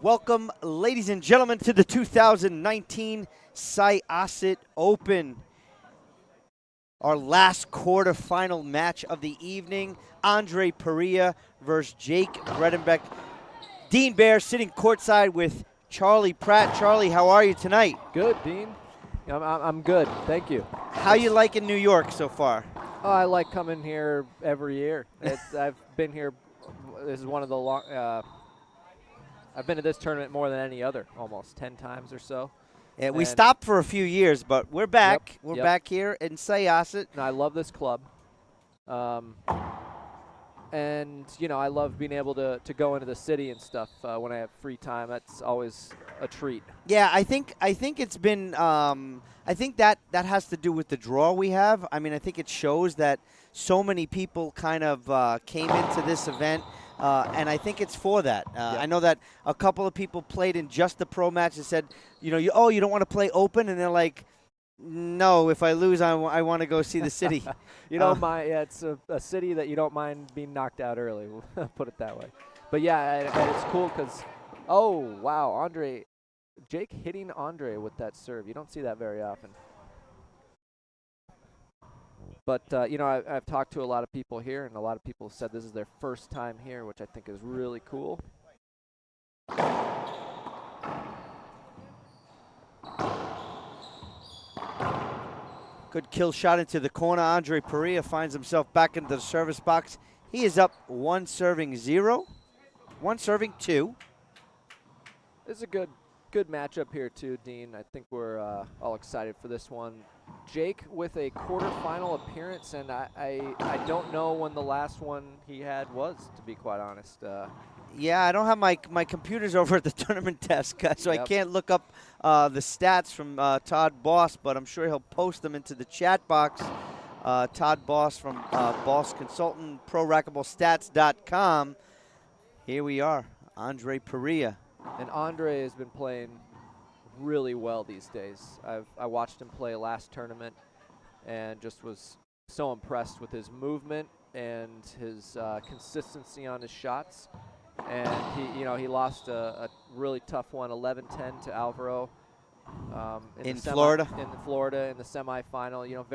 Welcome, ladies and gentlemen, to the 2019 Syosset Open. Our last quarterfinal match of the evening, Andree Parrilla versus Jake Bredenbeck. Dean Bear sitting courtside with Charlie Pratt. Charlie, how are you tonight? Good, Dean. I'm good. Thank you. How you liking New York so far? Oh, I like coming here every year. I've been here. This is one of the long. I've been to this tournament more than any other, almost 10 times or so. Yeah, we stopped for a few years, but we're back. Yep, We're back here in Syosset. And I love this club. And, you know, I love being able to go into the city and stuff when I have free time. That's always a treat. Yeah, I think it's been. I think that has to do with the draw we have. I mean, I think it shows that so many people kind of came into this event, and I think it's for that. I know that a couple of people played in just the pro match and said, you know, you don't want to play open, and they're like, no, if I lose, I want to go see the city. You don't mind. Yeah, it's a city that you don't mind being knocked out early. We'll put it that way. But yeah, and it's cool because, oh wow, Jake hitting Andree with that serve. You don't see that very often. But you know, I've talked to a lot of people here, and a lot of people said this is their first time here, which I think is really cool. Good kill shot into the corner. Andree Parrilla finds himself back into the service box. He is up 1-0, 1-2. This is a good matchup here too, Dean. I think we're all excited for this one. Jake with a quarterfinal appearance, and I don't know when the last one he had was, to be quite honest. Yeah, I don't have my computers over at the tournament desk, so I can't look up the stats from Todd Boss, but I'm sure he'll post them into the chat box. Todd Boss from Boss Consultant, ProRacquetballStats.com. Here we are, Andree Parrilla. And Andree has been playing really well these days. I watched him play last tournament and just was so impressed with his movement and his consistency on his shots. And he lost a really tough one, 11-10 to Alvaro in Florida. In Florida in the semifinal. You know,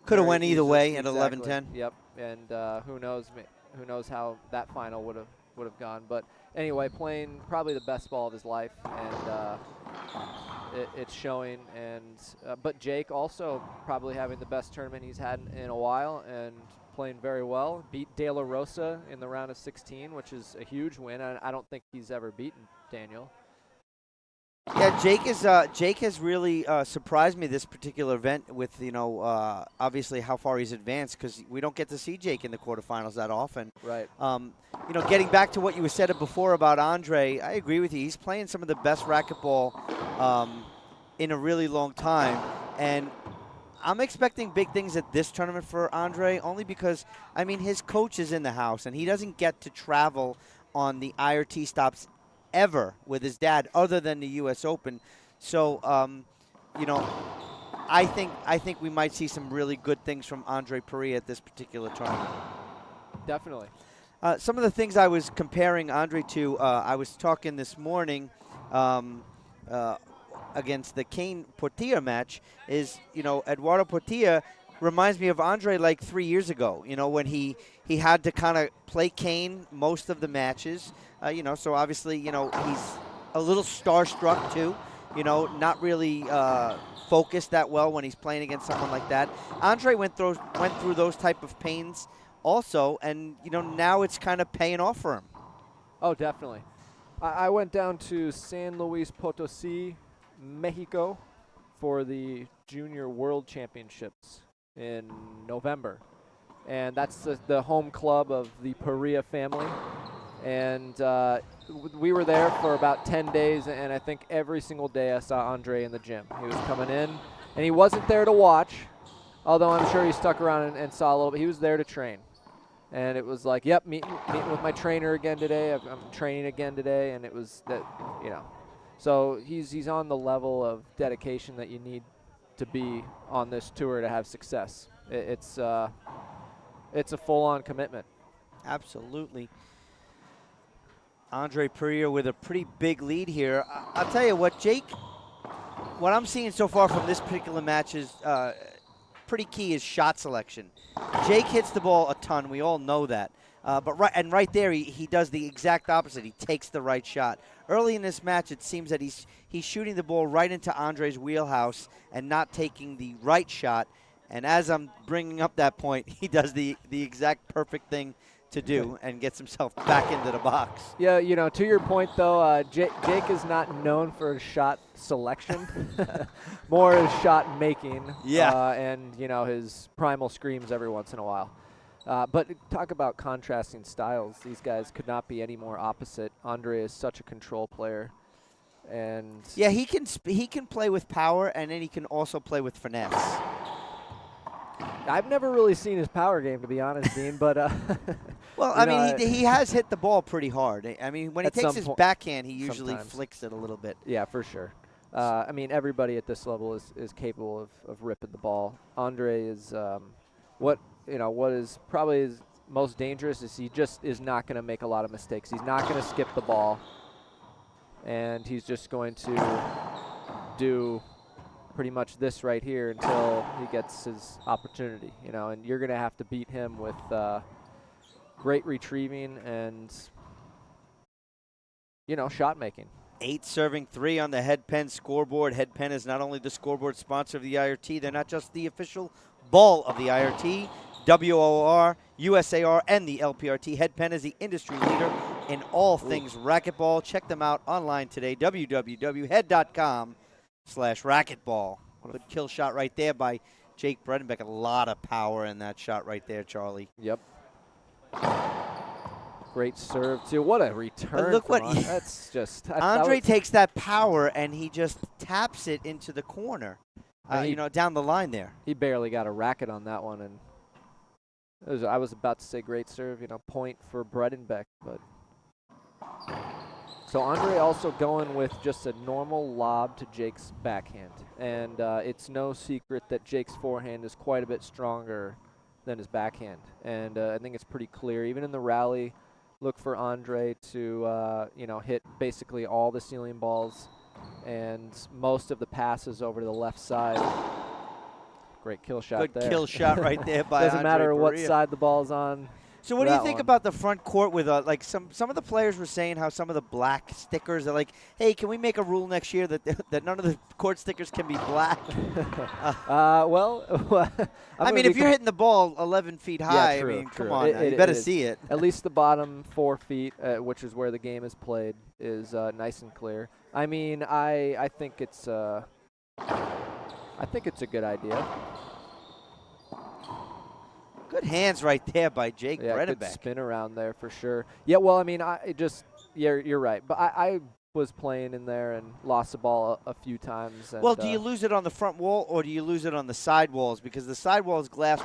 could have went either way at exactly. 11-10. Yep. And who knows how that final would have gone. But anyway, playing probably the best ball of his life, and it's showing. And but Jake also probably having the best tournament he's had in a while, and playing very well. Beat De La Rosa in the round of 16, which is a huge win. I don't think he's ever beaten Daniel. Yeah, Jake has really surprised me this particular event with, obviously how far he's advanced, because we don't get to see Jake in the quarterfinals that often. Right. Getting back to what you said before about Andree, I agree with you. He's playing some of the best racquetball in a really long time, and I'm expecting big things at this tournament for Andree, only because, I mean, his coach is in the house, and he doesn't get to travel on the IRT stops ever with his dad, other than the U.S. Open. So, I think we might see some really good things from Andree Parrilla at this particular tournament. Definitely. Some of the things I was comparing Andree to, I was talking this morning against the Kane Portilla match, is, Eduardo Portilla reminds me of Andree like 3 years ago, when he had to kind of play Kane most of the matches, so obviously, he's a little starstruck too, not really focused that well when he's playing against someone like that. Andree went through those type of pains also, and, now it's kind of paying off for him. Oh, definitely. I went down to San Luis Potosí, Mexico, for the Junior World Championships in November, and that's the home club of the Parrilla family. And we were there for about 10 days, and I think every single day I saw Andree in the gym. He was coming in, and he wasn't there to watch, although I'm sure he stuck around and saw a little bit. He was there to train. And it was like, yep, meeting with my trainer again today. I'm training again today, and it was that, So he's on the level of dedication that you need to be on this tour to have success. It's a full-on commitment. Absolutely. Andree Parrilla with a pretty big lead here. I'll tell you what, Jake, what I'm seeing so far from this particular match is pretty key is shot selection. Jake hits the ball a ton. We all know that. But right there, he does the exact opposite. He takes the right shot. Early in this match, it seems that he's shooting the ball right into Andree's wheelhouse and not taking the right shot. And as I'm bringing up that point, he does the exact perfect thing to do and gets himself back into the box. Yeah, to your point, though, Jake is not known for his shot selection, more his shot making. Yeah. And, his primal screams every once in a while. But talk about contrasting styles. These guys could not be any more opposite. Andree is such a control player. And yeah, he can play with power, and then he can also play with finesse. I've never really seen his power game, to be honest, Dean. But well, I mean, he has hit the ball pretty hard. I mean, when he takes his backhand, he usually sometimes flicks it a little bit. Yeah, for sure. I mean, everybody at this level is capable of ripping the ball. Andree is what is probably his most dangerous is he just is not going to make a lot of mistakes. He's not going to skip the ball, and he's just going to do pretty much this right here until he gets his opportunity, and you're going to have to beat him with great retrieving and, shot making. 8 serving 3 on the Head Pen scoreboard. Head Pen is not only the scoreboard sponsor of the IRT, they're not just the official ball of the IRT, WOR, USAR, and the LPRT. Head Pen is the industry leader in all things racquetball. Check them out online today, www.head.com/racquetball. Good kill shot right there by Jake Bredenbeck. A lot of power in that shot right there, Charlie. Yep. Great serve, too. What a return. But look what that's just. Andree takes that power and he just taps it into the corner, down the line there. He barely got a racket on that one. And I was about to say great serve, point for Bredenbeck. But so Andree also going with just a normal lob to Jake's backhand. And it's no secret that Jake's forehand is quite a bit stronger than his backhand. And I think it's pretty clear. Even in the rally, look for Andree to, hit basically all the ceiling balls and most of the passes over to the left side. Great kill shot there. Good kill shot right there by Doesn't Andree matter what Parrilla. side the ball's on. So what do you think about the front court with like some of the players were saying how some of the black stickers are like, hey, can we make a rule next year that none of the court stickers can be black? Well, I mean, if you're hitting the ball 11 feet high, true, I mean, true. come on, you better see it. At least the bottom 4 feet, which is where the game is played, is nice and clear. I mean, I think it's a good idea. Good hands right there by Jake Bredenbeck. Good spin around there for sure. Yeah, well, I mean, you're right. But I was playing in there and lost the ball a few times. And, well, do you lose it on the front wall or do you lose it on the side walls? Because the side wall is glass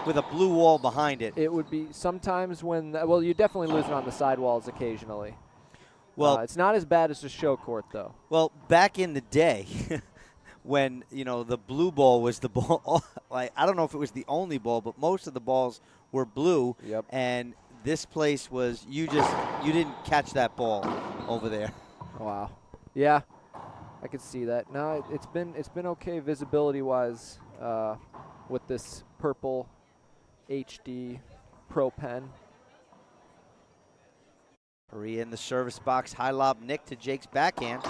with a blue wall behind it. It would be sometimes you definitely lose it on the side walls occasionally. Well, it's not as bad as the show court, though. Well, back in the day, when the blue ball was the ball, like I don't know if it was the only ball, but most of the balls were blue. Yep. And this place was you didn't catch that ball over there. Wow. Yeah, I could see that. No, it's been okay visibility wise with this purple HD Pro Pen. Parrilla in the service box, high lob nick to Jake's backhand.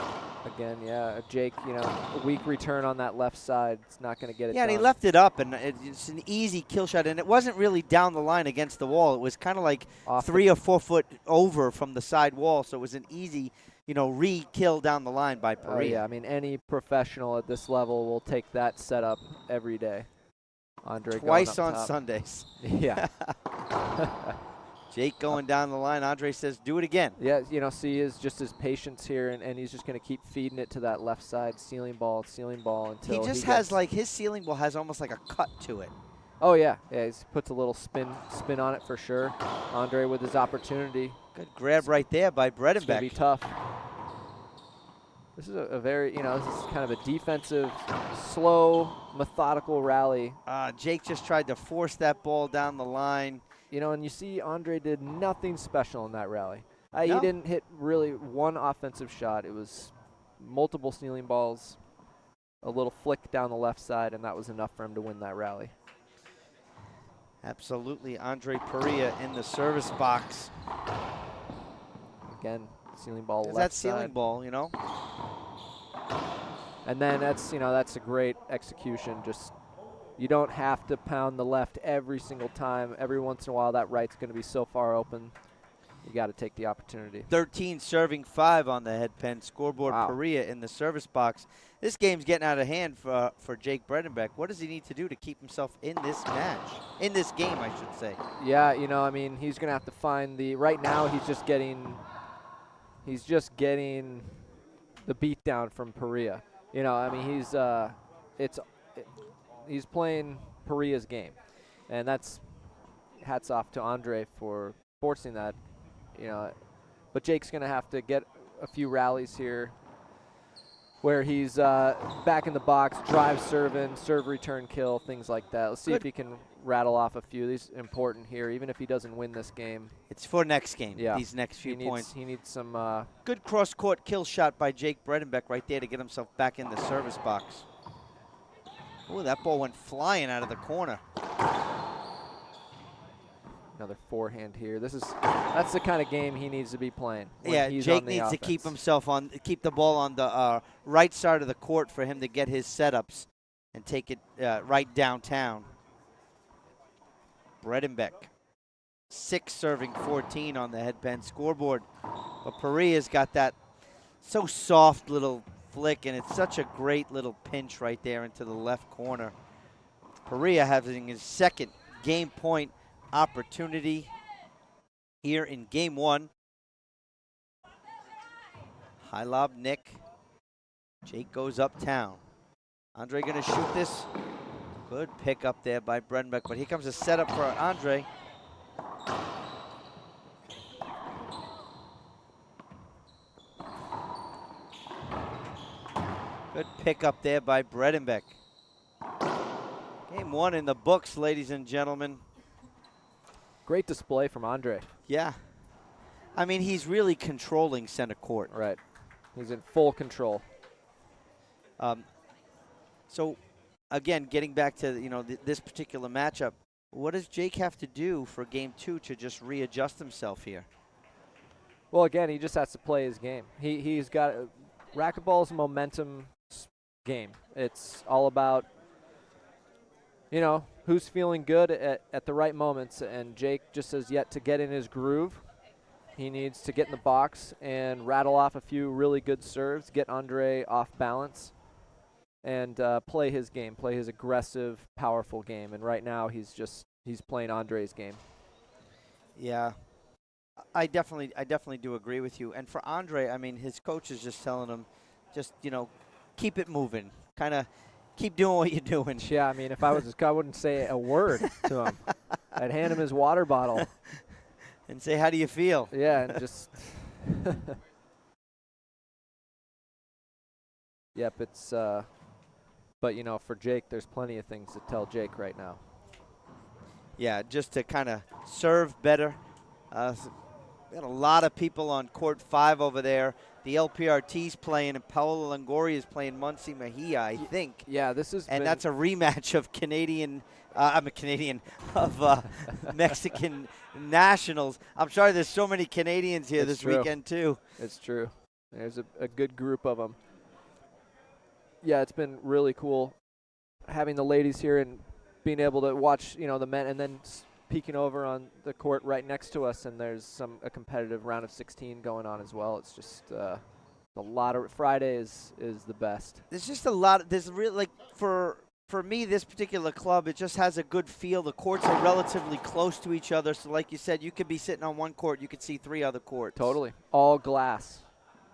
Again, yeah, Jake, a weak return on that left side. It's not going to get it Yeah, done. and he left it up, and it's an easy kill shot, and it wasn't really down the line against the wall. It was kind of like 3 or 4 foot over from the side wall, so it was an easy, re-kill down the line by Parrilla. Yeah, I mean, any professional at this level will take that setup every day. Andree twice going on up top. Sundays. Yeah. Jake going down the line. Andree says, do it again. Yeah, see his patience here, and he's just going to keep feeding it to that left side, ceiling ball until he has like his ceiling ball has almost like a cut to it. Oh, yeah. Yeah, he puts a little spin on it for sure. Andree with his opportunity. Good grab right there by Bredenbeck. It's going to be tough. This is a very, this is kind of a defensive, slow, methodical rally. Jake just tried to force that ball down the line. And you see Andree did nothing special in that rally. He No? didn't hit really one offensive shot. It was multiple stealing balls, a little flick down the left side, and that was enough for him to win that rally. Absolutely. Andree Parrilla in the service box. Again, ceiling ball left That side. ceiling ball, you know. And then that's a great execution. Just you don't have to pound the left every single time. Every once in a while, that right's going to be so far open. You got to take the opportunity. 13 serving 5 on the headpen scoreboard. Wow. Parrilla in the service box. This game's getting out of hand for Jake Bredenbeck. What does he need to do to keep himself in this match? In this game, I should say. Yeah, you know, I mean, he's going to have to find the. Right now, he's just getting the beat down from Parrilla. You know, I mean, he's playing Parilla's game, and that's hats off to Andree for forcing that. You know, but Jake's going to have to get a few rallies here where he's back in the box, drive serving, serve return kill, things like that. Let's see if he can rattle off a few. These important here, even if he doesn't win this game. It's for next game, yeah. These next few points. He needs some... Good cross-court kill shot by Jake Bredenbeck right there to get himself back in the service box. Oh, that ball went flying out of the corner. Another forehand here. That's the kind of game he needs to be playing. Yeah, Jake needs to keep the ball on the right side of the court for him to get his setups and take it right downtown. Bredenbeck, 6 serving 14 on the headband scoreboard. But Parilla's got that so soft little flick, and it's such a great little pinch right there into the left corner. Parrilla having his second game point opportunity here in game 1. High lob, Nick. Jake goes uptown. Andree gonna shoot this. Good pick up there by Bredenbeck, but here comes a setup for Andree. Good pick up there by Bredenbeck. Game 1 in the books, ladies and gentlemen. Great display from Andree. Yeah. I mean, he's really controlling center court. Right. He's in full control. So, again, getting back to this particular matchup, what does Jake have to do for game 2 to just readjust himself here? Well, again, he just has to play his game. He's got racquetball's momentum game. It's all about who's feeling good at the right moments, and Jake just has yet to get in his groove. He needs to get in the box and rattle off a few really good serves, get Andree off balance, and play his game, play his aggressive, powerful game. And right now he's playing Andree's game. Yeah, I definitely do agree with you. And for Andree, I mean, his coach is just telling him, keep it moving, kind of keep doing what you're doing. Yeah, I mean, if I was his coach, I wouldn't say a word to him. I'd hand him his water bottle. And say, how do you feel? Yeah, and just... Yep, it's... but, for Jake, there's plenty of things to tell Jake right now. Yeah, just to kind of serve better. Got a lot of people on court 5 over there. The LPRT's playing, and Paolo Longoria is playing Muncie Mejia, I think. Yeah, this is. And that's a rematch of Mexican nationals. I'm sorry, there's so many Canadians here this weekend too. It's true. There's a good group of them. Yeah, it's been really cool having the ladies here and being able to watch, the men, and then peeking over on the court right next to us, and there's a competitive round of 16 going on as well. It's just a lot of Friday is the best. There's just a lot. There's really for me, this particular club, it just has a good feel. The courts are relatively close to each other, so like you said, you could be sitting on one court, you could see 3 other courts. Totally, all glass.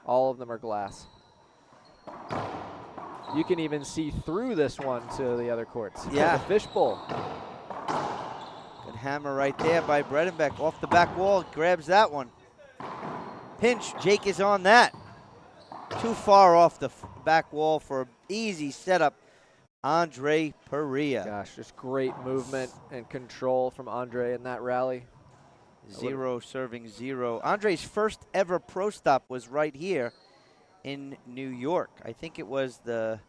All of them are glass. You can even see through this one to the other courts. Yeah, the fishbowl. Good hammer right there by Bredenbeck. Off the back wall, grabs that one. Pinch, Jake is on that. Too far off the back wall for an easy setup. Andree Parrilla. Gosh, just great movement and control from Andree in that rally. 0 serving 0. Andree's first ever pro stop was right here in New York. I think it was I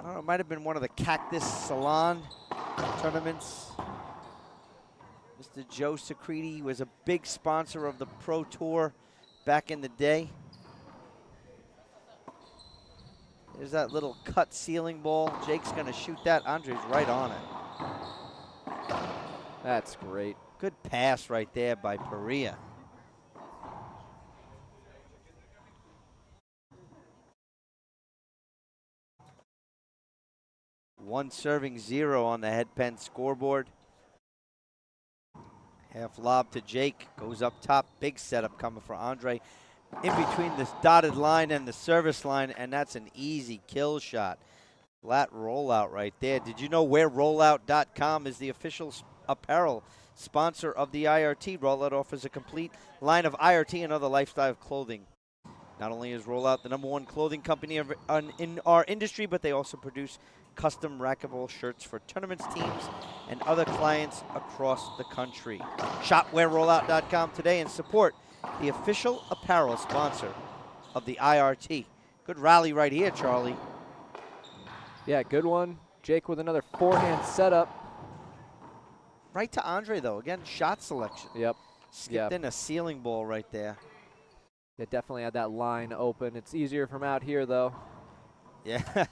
don't know, it might have been one of the Cactus Salon tournaments. Mr. Joe Secreti was a big sponsor of the Pro Tour back in the day. There's that little cut ceiling ball. Jake's going to shoot that. Andree's right on it. That's great. Good pass right there by Parrilla. One serving 0 on the headpen scoreboard. Half lob to Jake, goes up top. Big setup coming for Andree in between this dotted line and the service line, and that's an easy kill shot. Flat rollout right there. Did you know wearrollout.com is the official apparel sponsor of the IRT? Rollout offers a complete line of IRT and other lifestyle clothing. Not only is Rollout the #1 clothing company in our industry, but they also produce custom rackable shirts for tournaments, teams, and other clients across the country. Shop wearrollout.com today and support the official apparel sponsor of the IRT. Good rally right here, Charlie. Yeah, good one. Jake with another forehand setup. Right to Andree, though. Again, shot selection. Yep. Skipped in a ceiling ball right there. Yeah, definitely had that line open. It's easier from out here, though. Yeah,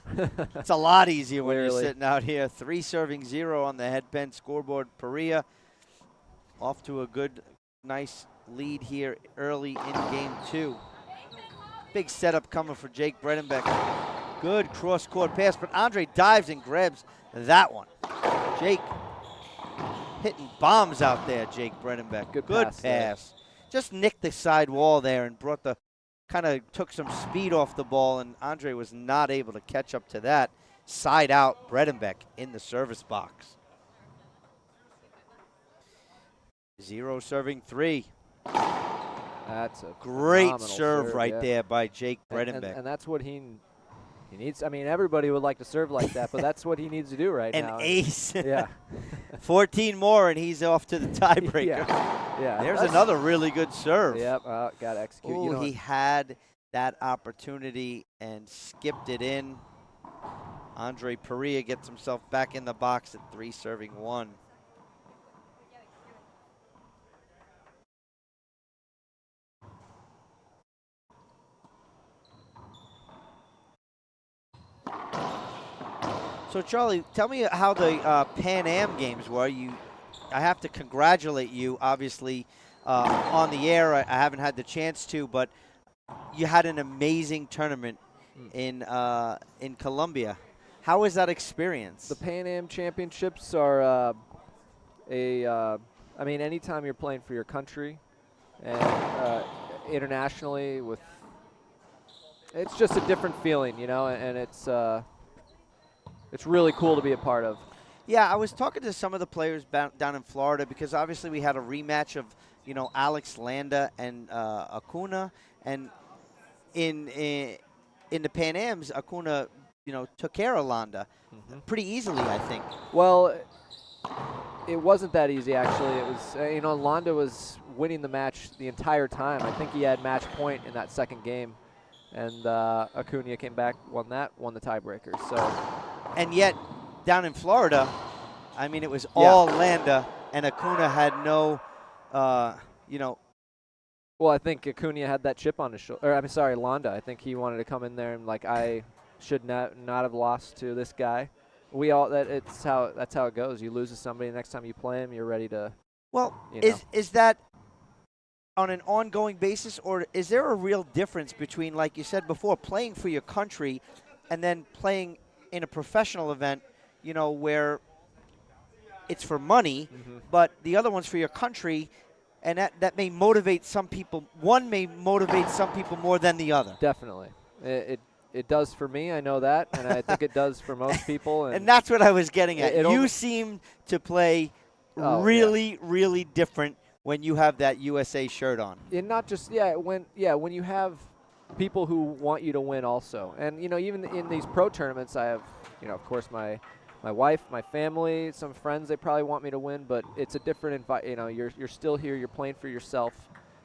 it's a lot easier when you're Clearly. sitting out here. 3 serving 0 on the headpen scoreboard. Parrilla off to a good, nice lead here early in game 2. Big setup coming for Jake Bredenbeck. Good cross-court pass, but Andree dives and grabs that one. Jake hitting bombs out there, Jake Bredenbeck. Good pass. Just nicked the side wall there and brought the kind of took some speed off the ball, and Andree was not able to catch up to that. Side out, Bredenbeck in the service box. 0 serving 3. That's a great serve right yeah. there by Jake Bredenbeck. And that's what he needs. I mean, everybody would like to serve like that, but that's what he needs to do right now. An ace. Yeah. 14 more, and he's off to the tiebreaker. Yeah. There's another really good serve. Yep, got to execute. Ooh, he had that opportunity and skipped it in. Andree Parrilla gets himself back in the box at 3 serving 1. So, Charlie, tell me how the Pan Am games were. I have to congratulate you, obviously, on the air. I haven't had the chance to, but you had an amazing tournament in Colombia. How was that experience? The Pan Am Championships are I mean, anytime you're playing for your country and internationally, it's just a different feeling, you know, and it's really cool to be a part of. Yeah, I was talking to some of the players down in Florida because obviously we had a rematch of, you know, Alex Landa and Acuna, and in the Pan Ams, Acuna, you know, took care of Landa pretty easily, I think. Well, it wasn't that easy actually. It was, you know, Landa was winning the match the entire time. I think he had match point in that second game, and Acuna came back, won the tiebreaker. So. And yet, down in Florida, I mean, it was all Landa, and Acuna had no, you know. Well, I think Acuna had that chip on his shoulder. Or, I'm sorry, Landa. I think he wanted to come in there and like, I should not have lost to this guy. That's how it goes. You lose to somebody, next time you play him, you're ready to. Well, is that on an ongoing basis, or is there a real difference between, like you said before, playing for your country and then playing in a professional event, you know, where it's for money, but the other one's for your country, and that may motivate some people. One may motivate some people more than the other. Definitely. It does for me, I know that, and I think it does for most people. And that's what I was getting at. You seem to play really different when you have that USA shirt on. And not just, when you have people who want you to win also. And, you know, even in these pro tournaments, I have, you know, of course, my my wife, my family, some friends, they probably want me to win, but it's a different you're still here, you're playing for yourself.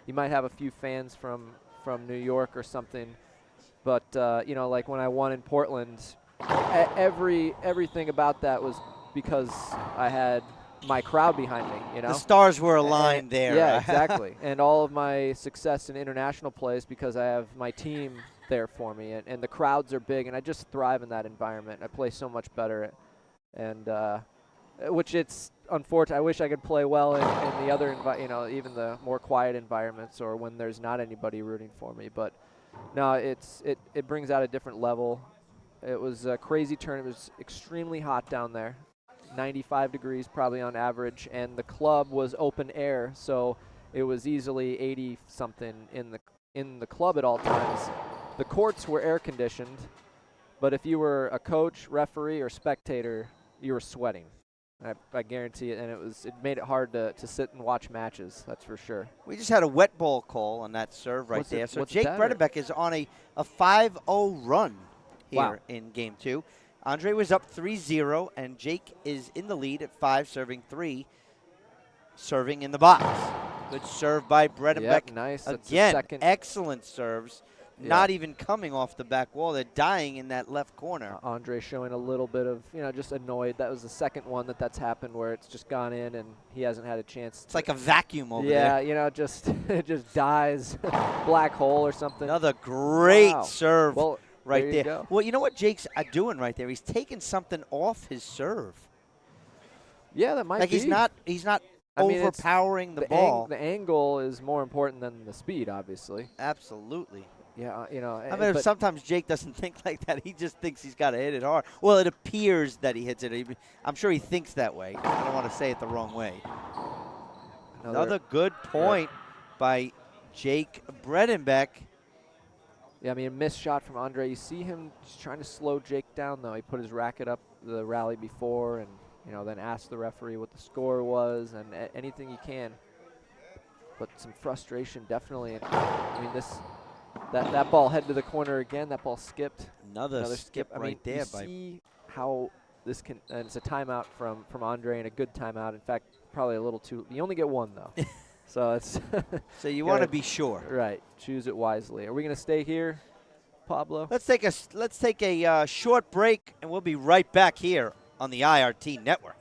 You might have a few fans from New York or something, but like when I won in Portland, everything about that was because I had my crowd behind me, The stars were aligned there. Yeah, exactly. And all of my success in international plays because I have my team there for me, and the crowds are big, and I just thrive in that environment. I play so much better, and which it's unfortunate. I wish I could play well in the other, even the more quiet environments or when there's not anybody rooting for me. But no, it brings out a different level. It was a crazy turn. It was extremely hot down there. 95 degrees probably on average, and the club was open air, so it was easily 80 something in the club at all times. The courts were air conditioned, but if you were a coach, referee, or spectator, you were sweating. I guarantee it, and it made it hard to sit and watch matches. That's for sure. We just had a wet ball call on that serve right there. So Jake Bredenbeck is on a 5-0 run here in Game 2. Andree was up 3-0, and Jake is in the lead at 5, serving 3, serving in the box. Good serve by Bredenbeck. Yep, nice. Again, excellent serves. Yeah. Not even coming off the back wall. They're dying in that left corner. Andree showing a little bit of, just annoyed. That was the second one that's happened where it's just gone in and he hasn't had a chance. It's like a vacuum over there. Yeah, just it just dies. Black hole or something. Another great serve. Well, right there. Well, you know what Jake's doing right there? He's taking something off his serve. Yeah, that might be. He's not overpowering the ball. The angle is more important than the speed, obviously. Absolutely. Yeah, I mean, sometimes Jake doesn't think like that. He just thinks he's got to hit it hard. Well, it appears that he hits it. I'm sure he thinks that way. I don't want to say it the wrong way. Another good point by Jake Bredenbeck. Yeah, I mean, a missed shot from Andree. You see him just trying to slow Jake down, though. He put his racket up the rally before and, then asked the referee what the score was and anything he can. But some frustration, definitely. And, I mean, that ball headed to the corner again. That ball skipped. Another skip right there. You see how this can – and it's a timeout from Andree, and a good timeout. In fact, probably a little too – you only get one, though. So it's so you want to be sure, right? Choose it wisely. Are we going to stay here, Pablo? Let's take a short break, and we'll be right back here on the IRT Network.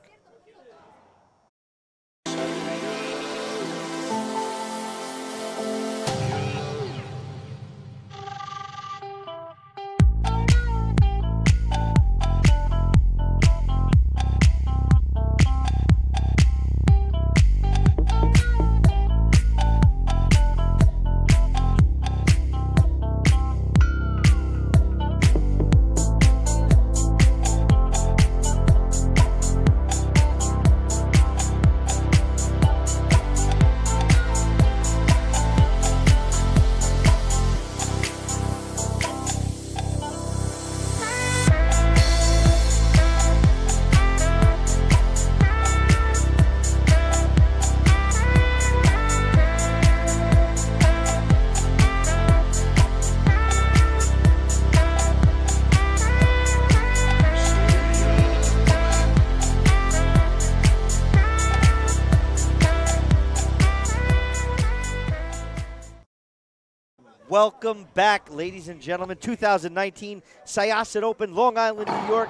Welcome back, ladies and gentlemen. 2019 Syosset Open, Long Island, New York.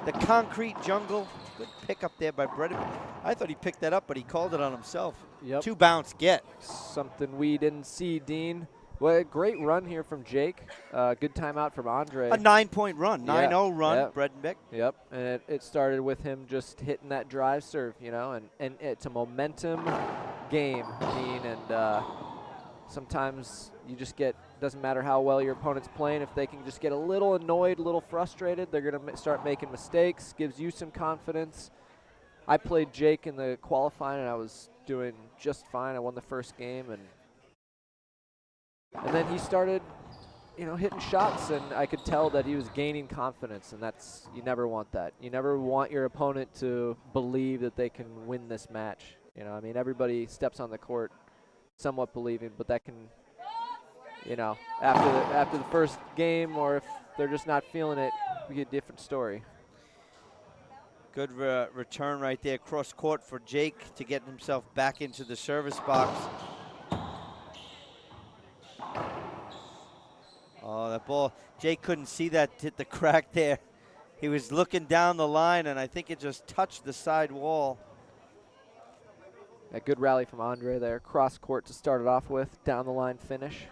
The concrete jungle. Good pick up there by Bredenbeck. I thought he picked that up, but he called it on himself. Yep. 2-bounce get. Something we didn't see, Dean. Well, a great run here from Jake. Good timeout from Andree. A 9-point run, 9-0 run, yep. Bredenbeck. Yep, and it started with him just hitting that drive serve, and it's a momentum game, Dean, and sometimes you just doesn't matter how well your opponent's playing, if they can just get a little annoyed, a little frustrated, they're going to start making mistakes, gives you some confidence. I played Jake in the qualifying, and I was doing just fine. I won the first game, and then he started, hitting shots, and I could tell that he was gaining confidence, and you never want that. You never want your opponent to believe that they can win this match. Everybody steps on the court somewhat believing, but that can, after the first game, or if they're just not feeling it, we get a different story. Good return right there, cross court for Jake to get himself back into the service box. Oh, that ball, Jake couldn't see that hit the crack there. He was looking down the line, and I think it just touched the side wall. A good rally from Andree there. Cross court to start it off with, down the line finish.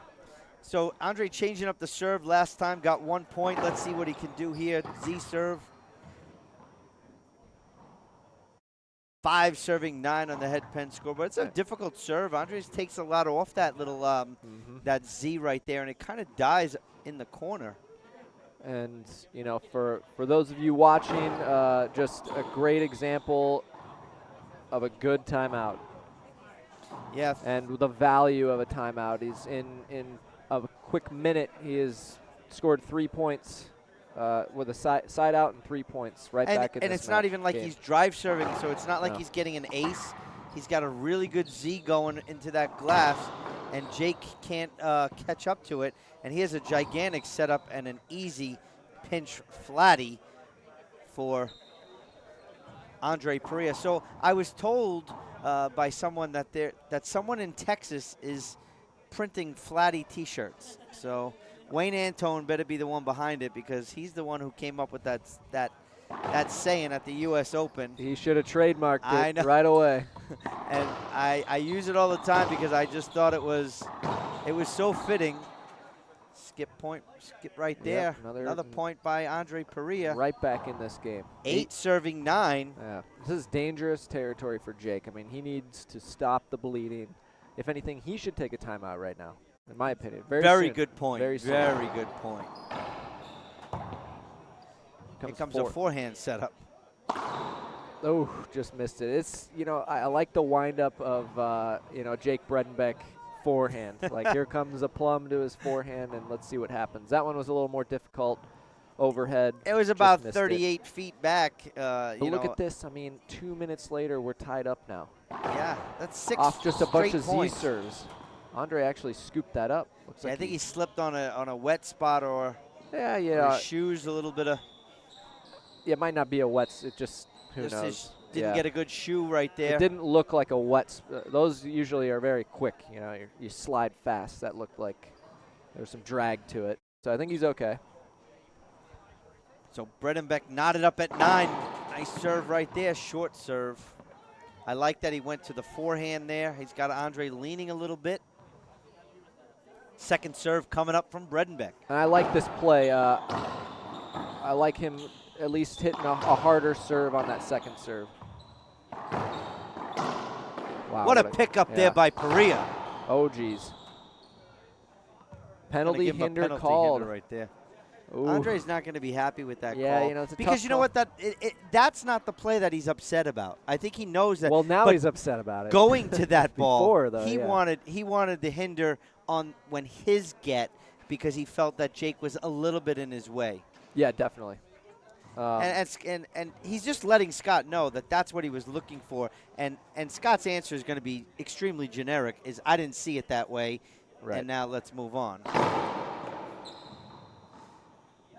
So Andree changing up the serve last time, got 1 point. Let's see what he can do here. Z serve. 5 serving 9 on the head pen score, but it's a difficult serve. Andree takes a lot off that little that Z right there, and it kind of dies in the corner. And you know, for those of you watching, just a great example of a good timeout. Yeah. And the value of a timeout is in a quick minute. He has scored 3 points. With a side out and 3 points back in this And it's not even like game. he's drive serving, so it's not like he's getting an ace. He's got a really good Z going into that glass, and Jake can't catch up to it. And he has a gigantic setup and an easy pinch flatty for Andree Parrilla. So I was told by someone that someone in Texas is printing flatty T-shirts. So Wayne Antone better be the one behind it, because he's the one who came up with that saying at the U.S. Open. He should have trademarked I it know. right away. And I use it all the time because I just thought it was so fitting. Skip right there. Yep, another point by Andree Parrilla. Right back in this game. 8 serving 9. Yeah, this is dangerous territory for Jake. I mean, he needs to stop the bleeding. If anything, he should take a timeout right now, in my opinion. Very good point. Very soon. Very good point. Here comes a forehand setup. Oh, just missed it. It's, you know, I like the windup of, you know, Jake Bredenbeck forehand. Like, here comes a plum to his forehand, and let's see what happens. That one was a little more difficult overhead. It was about 38 feet back. But look at this. I mean, 2 minutes later, we're tied up now. Yeah, that's 6 off just a bunch of points. Z serves. Andree actually scooped that up. Looks like I think he slipped on a wet spot, or his shoes a little bit of. Yeah, it might not be a wet. It just who knows. Didn't get a good shoe right there. It didn't look like a wet. Those usually are very quick. You know, you slide fast. That looked like there's some drag to it. So I think he's okay. So Bredenbeck knotted up at 9. Nice serve right there, short serve. I like that he went to the forehand there. He's got Andree leaning a little bit. Second serve coming up from Bredenbeck. And I like this play. I like him at least hitting a harder serve on that second serve. Wow, what a pickup there by Parrilla. Oh, geez. Penalty hinder called. Right there. Ooh. Andre's not going to be happy with that yeah, call. You know, it's a because you know what, that's not the play that he's upset about. I think he knows that. Well, now he's upset about it. Going to that ball, before, though, he wanted the hinder on when his get, because he felt that Jake was a little bit in his way. Yeah, definitely. And he's just letting Scott know that that's what he was looking for. And Scott's answer is going to be extremely generic, is I didn't see it that way, and now let's move on.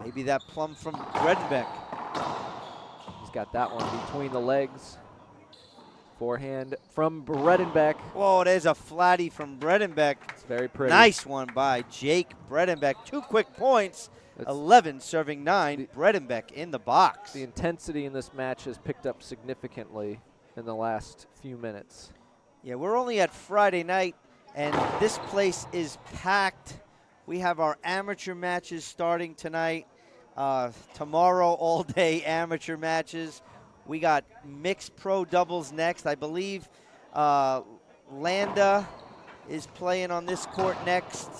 Maybe that plum from Bredenbeck. He's got that one between the legs. Forehand from Bredenbeck. Whoa, there's a flatty from Bredenbeck. It's very pretty. Nice one by Jake Bredenbeck. 2 quick points. 11 serving 9. Bredenbeck in the box. The intensity in this match has picked up significantly in the last few minutes. Yeah, we're only at Friday night, and this place is packed. We have our amateur matches starting tonight. Tomorrow, all day amateur matches. We got mixed pro doubles next. I believe Landa is playing on this court next.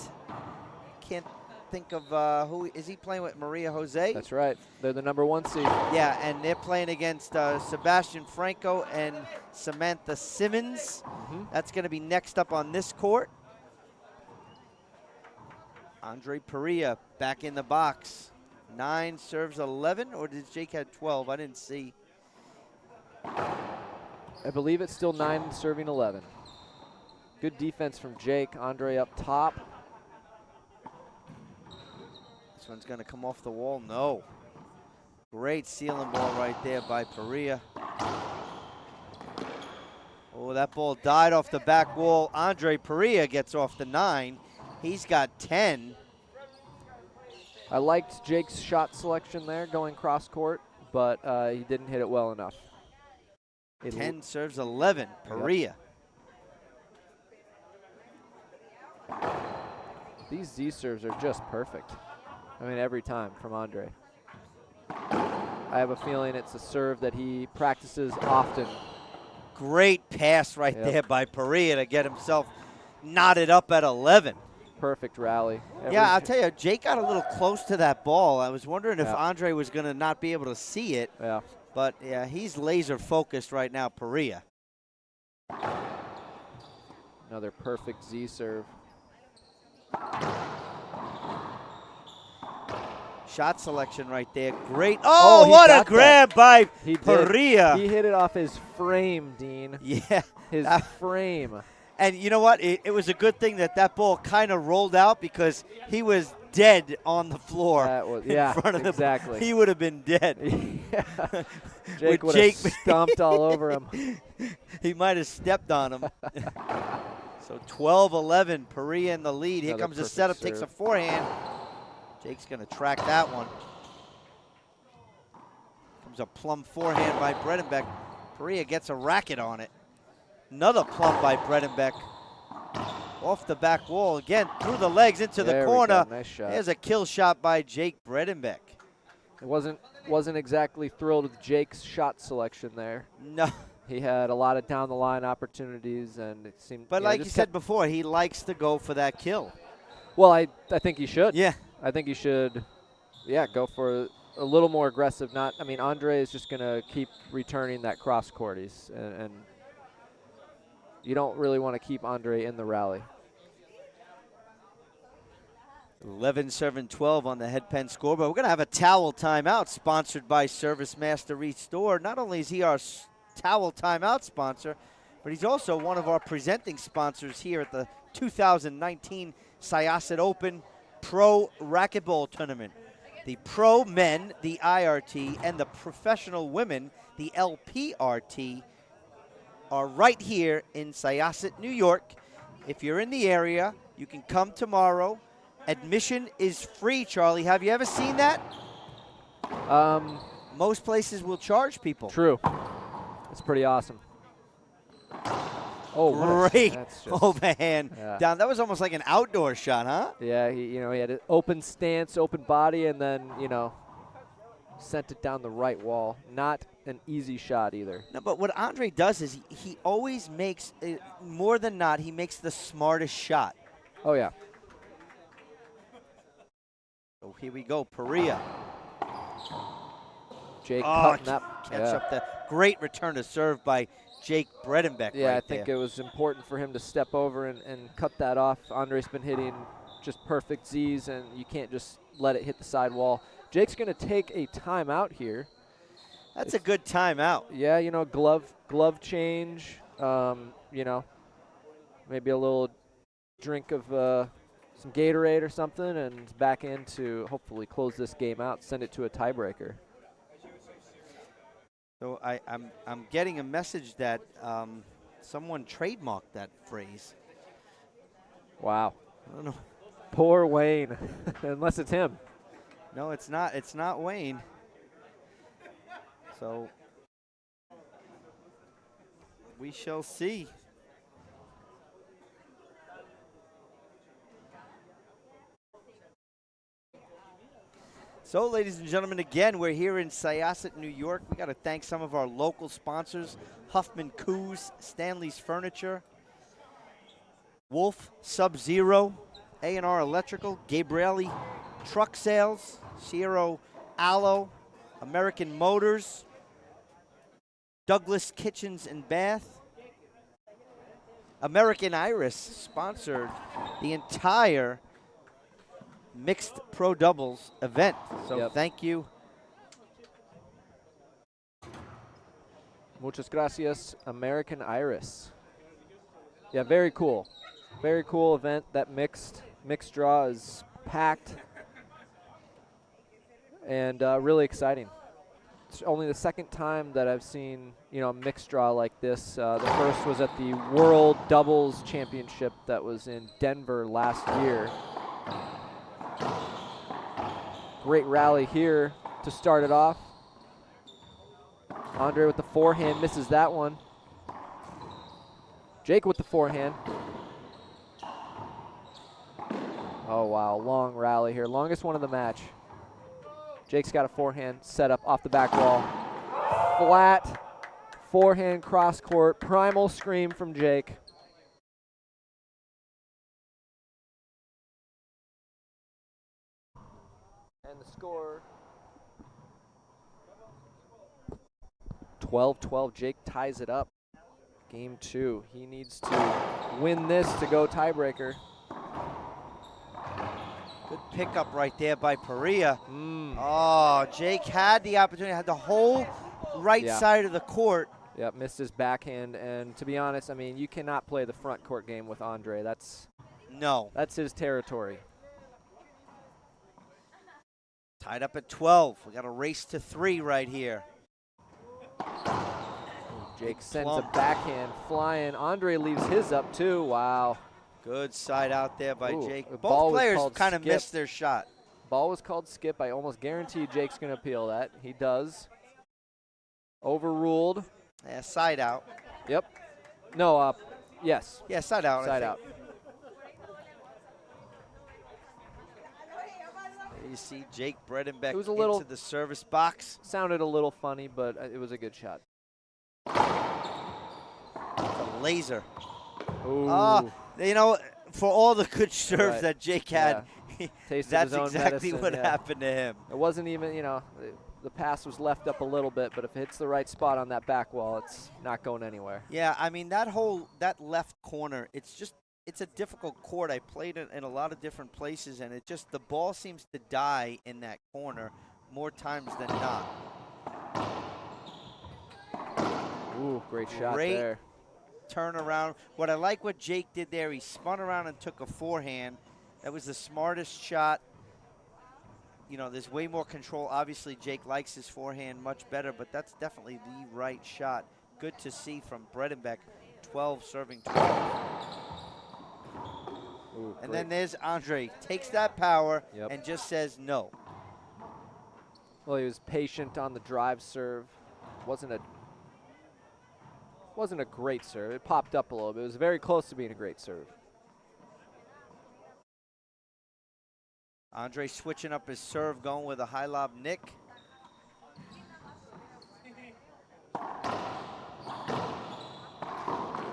Can't think of who is he playing with. Maria Jose? That's right. They're the #1 seed. Yeah, and they're playing against Sebastian Franco and Samantha Simmons. That's going to be next up on this court. Andree Parrilla back in the box. 9 serves 11, or did Jake have 12? I didn't see. I believe it's still 9 serving 11. Good defense from Jake. Andree up top. This one's going to come off the wall. No. Great sealing ball right there by Parrilla. Oh, that ball died off the back wall. Andree Parrilla gets off the 9. He's got 10. I liked Jake's shot selection there going cross court, but he didn't hit it well enough. 10 serves 11, Parrilla. Yep. These Z serves are just perfect. I mean, every time from Andree. I have a feeling it's a serve that he practices often. Great pass right there by Parrilla to get himself knotted up at 11. Perfect rally. Yeah, I'll tell you, Jake got a little close to that ball. I was wondering if Andree was going to not be able to see it. Yeah. But, yeah, he's laser focused right now, Parrilla. Another perfect Z serve. Shot selection right there. Great. Oh, what a grab by Parrilla. He hit it off his frame, Dean. Yeah. His frame. And you know what? It was a good thing that ball kind of rolled out because he was dead on the floor in front of exactly. He would have been dead. Jake would have stomped all over him. He might have stepped on him. So 12-11, Parrilla in the lead. Here comes the setup, takes a forehand. Jake's going to track that one. Comes a plumb forehand by Bredenbeck. Parrilla gets a racket on it. Another plumb by Bredenbeck. Off the back wall again, through the legs into the corner. Nice shot. There's a kill shot by Jake Bredenbeck. It wasn't exactly thrilled with Jake's shot selection there. No. He had a lot of down the line opportunities, and it seemed. But like you said before, he likes to go for that kill. Well, I think he should. Yeah. I think he should. Yeah, go for a little more aggressive. I mean, Andree is just gonna keep returning that cross court. And you don't really want to keep Andree in the rally. 11-7-12 on the headpen scoreboard. We're going to have a towel timeout sponsored by ServiceMaster Restore. Not only is he our towel timeout sponsor, but he's also one of our presenting sponsors here at the 2019 Syosset Open Pro Racquetball Tournament. The Pro Men, the IRT, and the Professional Women, the LPRT, are right here in Syosset, New York. If you're in the area, you can come tomorrow. Admission is free, Charlie. Have you ever seen that? Most places will charge people. True. It's pretty awesome. Oh, great overhand down. That was almost like an outdoor shot, huh? Yeah, he had an open stance, open body, and then, sent it down the right wall. Not an easy shot either. No, but what Andree does is he always makes, more than not, he makes the smartest shot. Oh, yeah. So here we go, Parrilla. Jake cutting up. Catch up the great return to serve by Jake Bredenbeck. Yeah, right I think it was important for him to step over and cut that off. Andree's been hitting just perfect Z's, and you can't just let it hit the sidewall. Jake's going to take a timeout here. That's a good timeout. Yeah, glove change, maybe a little drink of some Gatorade or something, and back in to hopefully close this game out, send it to a tiebreaker. So I'm getting a message that someone trademarked that phrase. Wow. I don't know. Poor Wayne, unless it's him. No, it's not. It's not Wayne. So we shall see. So, ladies and gentlemen, again, we're here in Syosset, New York. We got to thank some of our local sponsors: Huffman Coos, Stanley's Furniture, Wolf Sub-Zero, A&R Electrical, Gabrielli Truck Sales, Sierra Aloe, American Motors, Douglas Kitchens and Bath. American Iris sponsored the entire mixed pro doubles event. So thank you. Muchas gracias, American Iris. Yeah, very cool. Very cool event. That mixed draw is packed and really exciting. It's only the second time that I've seen, a mixed draw like this. The first was at the World Doubles Championship that was in Denver last year. Great rally here to start it off. Andree with the forehand, misses that one. Jake with the forehand. Oh, wow, long rally here. Longest one of the match. Jake's got a forehand set up off the back wall. Flat forehand cross court. Primal scream from Jake. And the score, 12-12. Jake ties it up. Game 2. He needs to win this to go tiebreaker. Good pickup right there by Parrilla. Oh, Jake had the opportunity, had the whole right side of the court. Yep, missed his backhand. And to be honest, I mean, you cannot play the front court game with Andree. That's his territory. Tied up at 12. We got a race to 3 right here. Jake sends a backhand flying. Andree leaves his up too. Wow. Good side out there by Jake. The Both players kind of missed their shot. Ball was called skip. I almost guarantee Jake's going to appeal that. He does. Overruled. Yeah, side out. Yep. No, yes. Yeah, side out. Side out. You see Jake Bredenbeck into the service box. Sounded a little funny, but it was a good shot. A laser. Ooh. For all the good serves that Jake had, that's exactly what happened to him. It wasn't even, the pass was left up a little bit, but if it hits the right spot on that back wall, it's not going anywhere. Yeah, I mean, that left corner, it's a difficult court. I played it in a lot of different places, and the ball seems to die in that corner more times than not. Ooh, great shot there. Turn around. What I like what Jake did there, he spun around and took a forehand. That was the smartest shot. There's way more control. Obviously, Jake likes his forehand much better, but that's definitely the right shot. Good to see from Bredenbeck. 12 serving 12. Ooh, and then there's Andree. Takes that power and just says no. Well, he was patient on the drive serve. Wasn't a great serve. It popped up a little bit. It was very close to being a great serve. Andree switching up his serve, going with a high lob nick.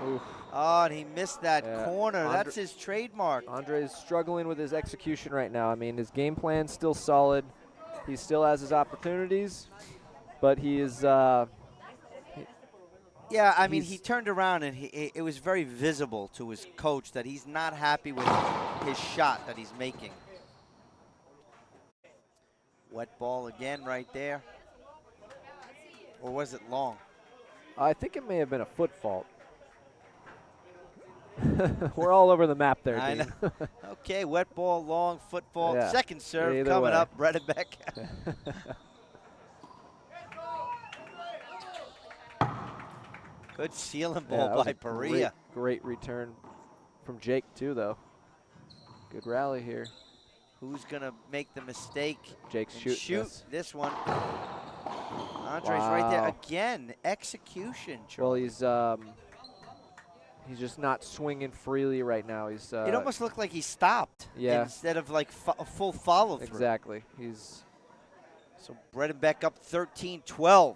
Oof. Oh, and he missed that corner. That's his trademark. Andree's struggling with his execution right now. I mean, his game plan's still solid. He still has his opportunities, but he is yeah, I mean, he turned around and it was very visible to his coach that he's not happy with his shot that he's making. Wet ball again right there. Or was it long? I think it may have been a foot fault. We're all over the map there, I Dean. know. Okay, wet ball, long, foot fault. Yeah. Second serve Either coming way. up, Bredenbeck. Good sealing ball by Parrilla. Great return from Jake, too, though. Good rally here. Who's going to make the mistake? Jake's shoot this one. Andree's right there again. Execution. Charlie. Well, he's just not swinging freely right now. He's. It almost looked like he stopped. Yeah. Instead of like a full follow through. Exactly. So Bredenbeck up 13-12.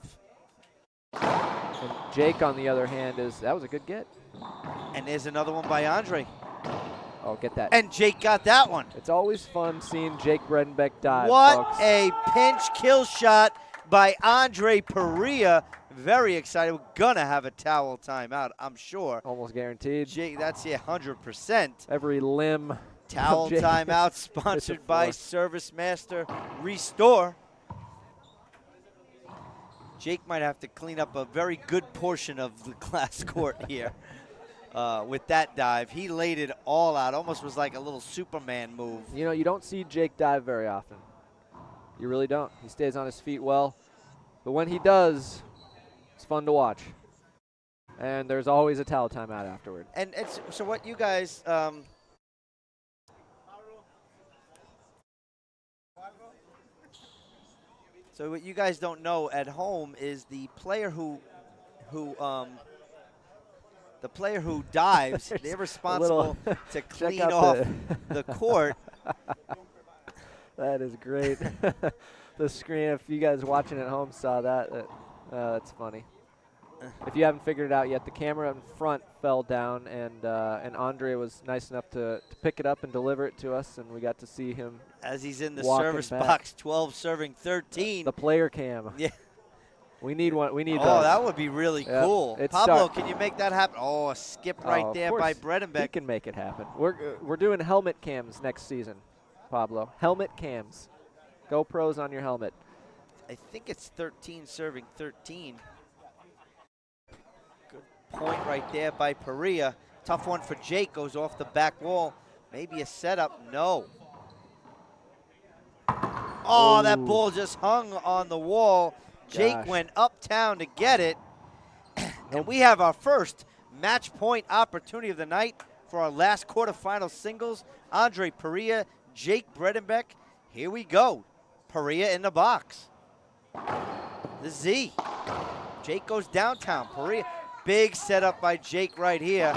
And Jake, on the other hand, that was a good get. And there's another one by Andree. Oh, get that. And Jake got that one. It's always fun seeing Jake Bredenbeck dive, What folks. a pinch kill shot by Andree Parrilla. Very excited. We're going to have a towel timeout, I'm sure. Almost guaranteed. Jake, that's 100%. Every limb. Towel timeout sponsored by ServiceMaster Restore. Jake might have to clean up a very good portion of the glass court here with that dive. He laid it all out. Almost was like a little Superman move. You don't see Jake dive very often. You really don't. He stays on his feet well. But when he does, it's fun to watch. And there's always a towel timeout afterward. And it's, so what you guys so what you guys don't know at home is the player who dives, they're responsible to clean off the court. That is great. The screen, if you guys watching at home saw that, that's funny. If you haven't figured it out yet, the camera in front fell down, and Andree was nice enough to pick it up and deliver it to us, and we got to see him as he's in the walking service back. box, 12 serving 13. The player cam. Yeah. We need one. We need Oh, those. that would be really cool. Pablo, can you make that happen? Oh, a skip right there by Bredenbeck. He can make it happen. We're doing helmet cams next season, Pablo. Helmet cams. GoPros on your helmet. I think it's 13 serving 13. Good point right there by Parrilla. Tough one for Jake. Goes off the back wall. Maybe a setup. No. Oh, that ball just hung on the wall. Jake went uptown to get it. And we have our first match point opportunity of the night for our last quarterfinal singles. Andree Parrilla, Jake Bredenbeck. Here we go. Parrilla in the box. The Z. Jake goes downtown. Parrilla, big setup by Jake right here.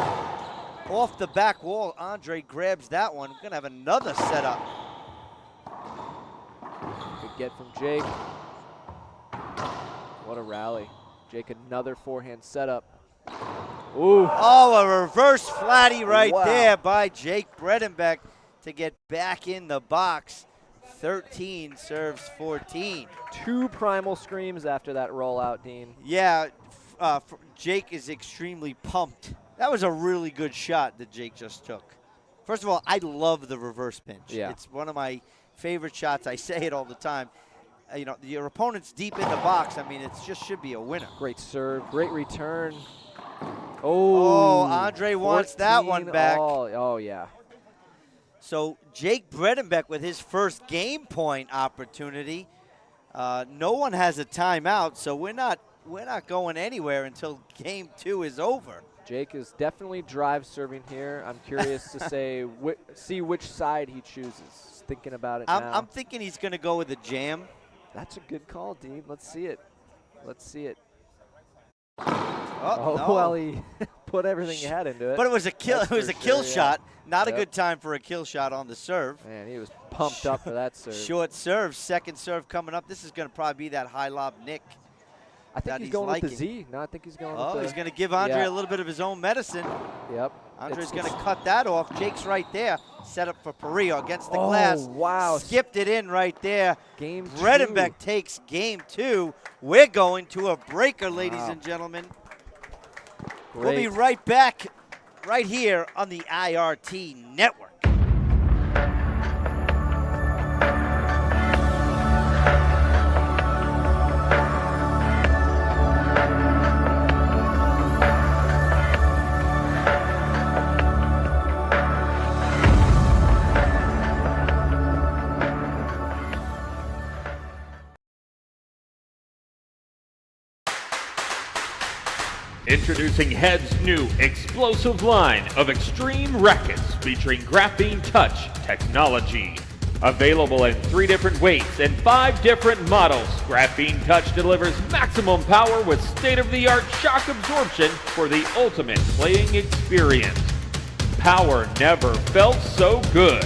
Off the back wall, Andree grabs that one. We're going to have another setup. Good get from Jake. What a rally. Jake, another forehand setup. Ooh. Oh, a reverse flatty right there by Jake Bredenbeck to get back in the box. 13 serves 14. 2 primal screams after that rollout, Dean. Yeah, Jake is extremely pumped. That was a really good shot that Jake just took. First of all, I love the reverse pinch. Yeah. It's one of my favorite shots. I say it all the time. You know, your opponent's deep in the box. I mean, it just should be a winner. Great serve, great return. Oh, Andree wants that one back. Oh, yeah. So Jake Bredenbeck with his first game point opportunity. No one has a timeout, so we're not going anywhere until game 2 is over. Jake is definitely drive serving here. I'm curious to see which side he chooses. Thinking about it now. I'm thinking he's going to go with a jam. That's a good call, Dean. Let's see it. Let's see it. Oh, no. Well, he put everything he had into it. But it was a kill. That's it was a kill shot. Not a good time for a kill shot on the serve. Man, he was pumped up for that serve. Short serve, second serve coming up. This is going to probably be that high lob nick. I think he's going with the Z. No, I think he's going with the... He's going to give Andree a little bit of his own medicine. Yep. Andree's going to cut that off. Jake's right there. Set up for Parrilla against the glass. Wow. Skipped it in right there. Game 2. Bredenbeck takes game 2. We're going to a breaker, ladies and gentlemen. Great. We'll be right back right here on the IRT Network. Introducing Head's new explosive line of extreme rackets featuring graphene touch technology. Available in 3 different weights and 5 different models, Graphene Touch delivers maximum power with state-of-the-art shock absorption for the ultimate playing experience. Power never felt so good.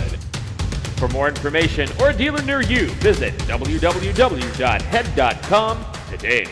For more information or a dealer near you, visit www.head.com today.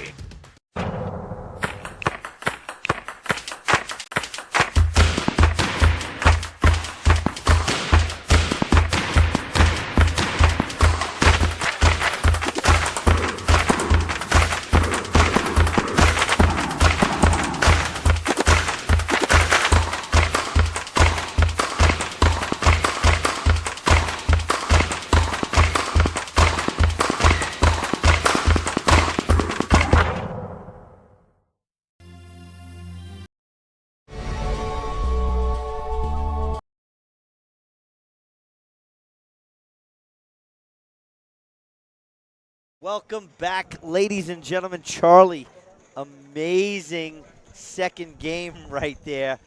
Welcome back, ladies and gentlemen. Charlie, amazing second game right there.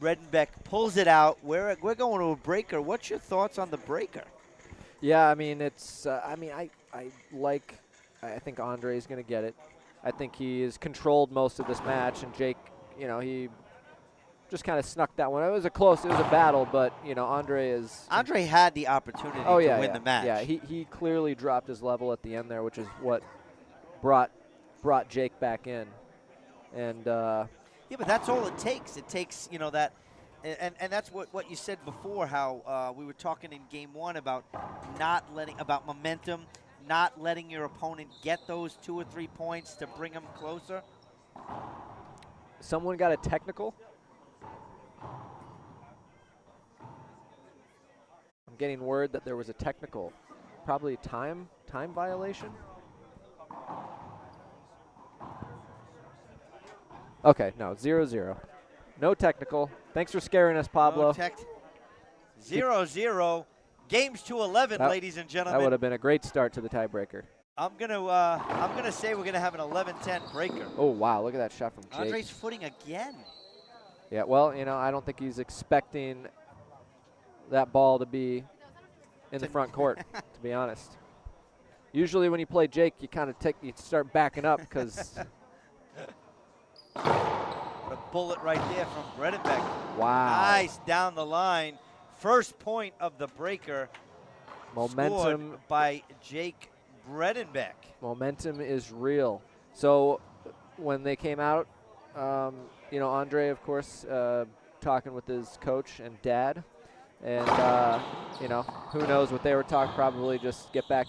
Bredenbeck pulls it out. We're going to a breaker. What's your thoughts on the breaker? Yeah, I mean, it's. I think Andree's going to get it. I think he has controlled most of this match, and Jake, he just kind of snuck that one. It was a battle, but Andree is. Andree had the opportunity to win the match. Yeah, he clearly dropped his level at the end there, which is what brought Jake back in, and. Yeah, but that's all it takes. It takes, that, and that's what you said before, how we were talking in game one about about momentum, not letting your opponent get those 2 or 3 points to bring them closer. Someone got a technical. I'm getting word that there was a technical, probably time violation. Okay, no, 0-0. No technical. Thanks for scaring us, Pablo. No 0-0. Games to 11, ladies and gentlemen. That would have been a great start to the tiebreaker. I'm gonna say we're gonna have an 11-10 breaker. Oh wow, look at that shot from Jake. Andree's footing again. Yeah, well, I don't think he's expecting that ball to be in the front court, to be honest. Usually when you play Jake, you start backing up because. What a bullet right there from Bredenbeck. Wow. Nice down the line. First point of the breaker. Momentum scored by Jake Bredenbeck. Momentum is real. So when they came out, Andree, of course, talking with his coach and dad. And, who knows what they were talking, probably just get back,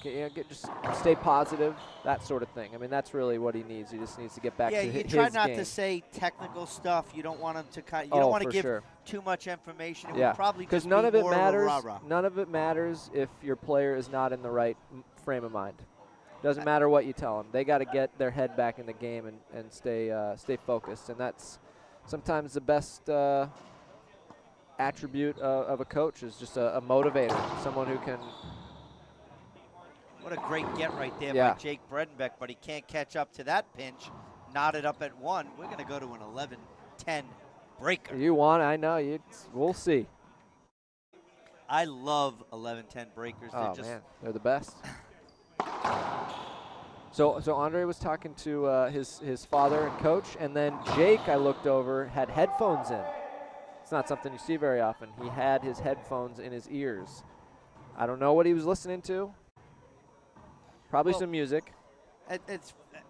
just stay positive, that sort of thing. I mean, that's really what he needs. He just needs to get back to his game. Yeah, you try not to say technical stuff. You don't want him to you don't want to give too much information. It would probably just none of it matters. Rah-rah. None of it matters if your player is not in the right frame of mind. Doesn't matter what you tell them. They got to get their head back in the game and stay focused. And that's sometimes the best attribute of a coach is just a motivator, someone who can. What a great get right there by Jake Bredenbeck, but he can't catch up to that pinch. Knotted up at 1. We're going to go to an 11-10 breaker. You want? I know. We'll see. I love 11-10 breakers. Man, they're the best. So Andree was talking to his father and coach, and then Jake, I looked over, had headphones in. It's not something you see very often. He had his headphones in his ears. I don't know what he was listening to. Probably some music.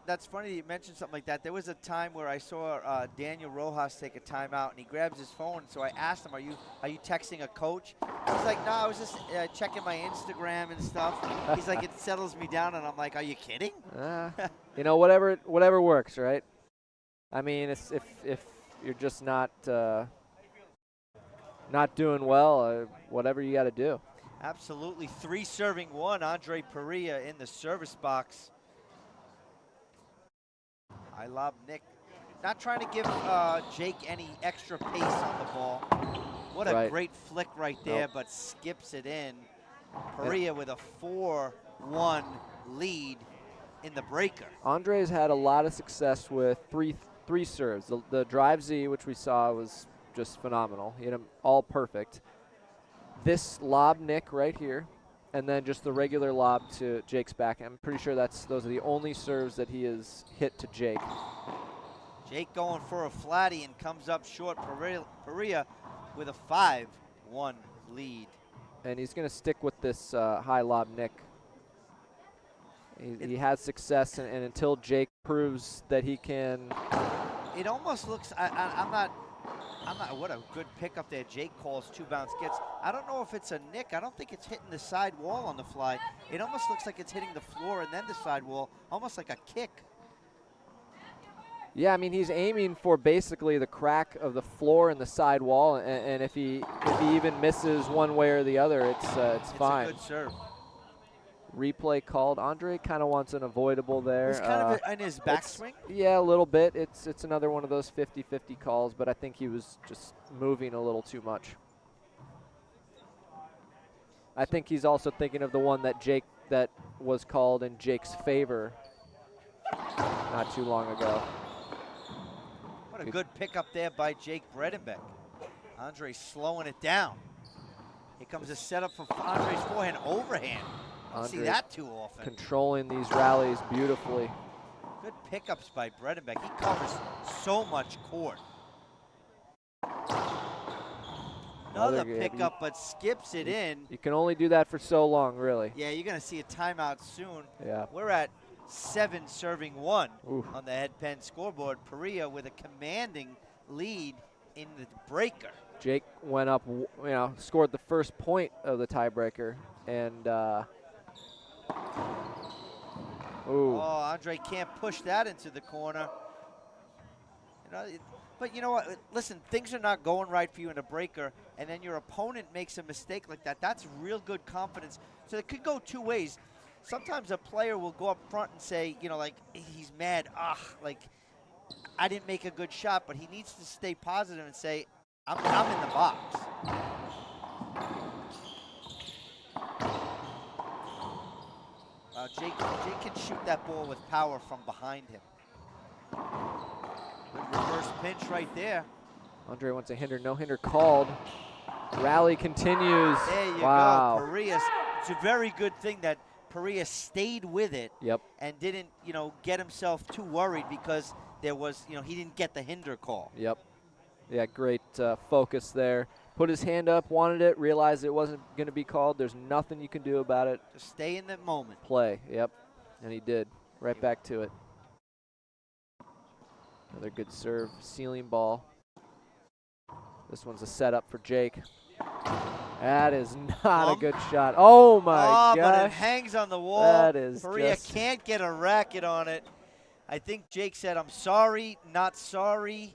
That's funny you mentioned something like that. There was a time where I saw Daniel Rojas take a timeout, and he grabs his phone. So I asked him, "Are you texting a coach?" He's like, "No, I was just checking my Instagram and stuff." He's like, "It settles me down," and I'm like, "Are you kidding?" Whatever works, right? I mean, if you're just not doing well, whatever you got to do. Absolutely. 3 serving 1. Andree Parrilla in the service box. I lob Nick. Not trying to give Jake any extra pace on the ball. What a great flick right there, but skips it in. Parrilla with a 4-1 lead in the breaker. Andree's had a lot of success with three serves. The drive Z, which we saw, was just phenomenal. He hit them all perfect. This lob Nick right here, and then just the regular lob to Jake's back. I'm pretty sure those are the only serves that he has hit to Jake. Jake going for a flatty and comes up short. Parrilla with a 5-1 lead. And he's going to stick with this high lob Nick. He has success, and until Jake proves that he can. It almost looks. I'm not. What a good pick up there. Jake calls 2 bounce gets. I don't know if it's a nick. I don't think it's hitting the side wall on the fly. It almost looks like it's hitting the floor and then the side wall, almost like a kick. Yeah, I mean, he's aiming for basically the crack of the floor and the side wall, and if he even misses one way or the other, it's fine. It's a good serve. Replay called. Andree kind of wants an avoidable there. It's kind of in his backswing? Yeah, a little bit. It's another one of those 50-50 calls, but I think he was just moving a little too much. I think he's also thinking of the one that Jake that was called in Jake's favor not too long ago. What a good pickup there by Jake Bredenbeck. Andree slowing it down. Here comes a setup for Andree's forehand overhand. Don't see that too often. Controlling these rallies beautifully. Good pickups by Bredenbeck. He covers so much court. Another pickup, but skips it in. You can only do that for so long, really. Yeah, you're going to see a timeout soon. Yeah. We're at 7 serving 1 Oof. on the head pen scoreboard. Parrilla with a commanding lead in the breaker. Jake went up, scored the first point of the tiebreaker, and oh, Andree can't push that into the corner. But you know what? Listen, things are not going right for you in a breaker, and then your opponent makes a mistake like that. That's real good confidence. So it could go two ways. Sometimes a player will go up front and say, like he's mad. Like I didn't make a good shot, but he needs to stay positive and say, I'm in the box. Jake can shoot that ball with power from behind him. Good reverse pinch right there. Andree wants a hinder, no hinder called. Rally continues. There you wow. go. Parrilla. It's a very good thing that Parrilla stayed with it. Yep. And didn't, get himself too worried because there was, he didn't get the hinder call. Yep. Yeah, great focus there. Put his hand up, wanted it, realized it wasn't going to be called. There's nothing you can do about it. Just stay in that moment. Play, yep. And he did. Right back to it. Another good serve, ceiling ball. This one's a setup for Jake. That is not a good shot. Oh my gosh. But it hangs on the wall. That is Parrilla can't get a racket on it. I think Jake said, I'm sorry, not sorry.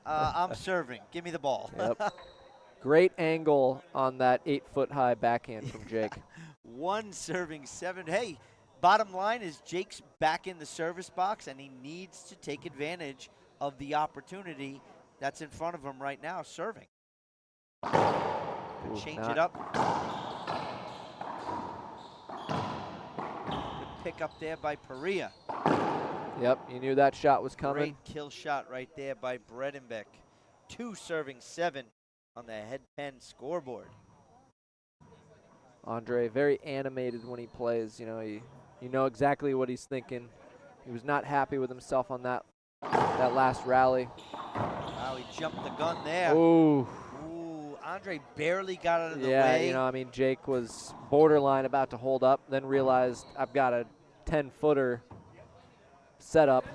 I'm serving. Give me the ball. Yep. Great angle on that 8-foot-high backhand from Jake. 1 serving 7. Hey, bottom line is Jake's back in the service box, and he needs to take advantage of the opportunity that's in front of him right now, serving. Could change it up. Good pick up there by Parrilla. Yep, you knew that shot was coming. Great kill shot right there by Bredenbeck. 2 serving 7 on the head pen scoreboard. Andree very animated when he plays. You know exactly what he's thinking. He was not happy with himself on that last rally. Wow, he jumped the gun there. Ooh. Ooh, Andree barely got out of the way. Yeah, Jake was borderline about to hold up, then realized I've got a 10-footer set up.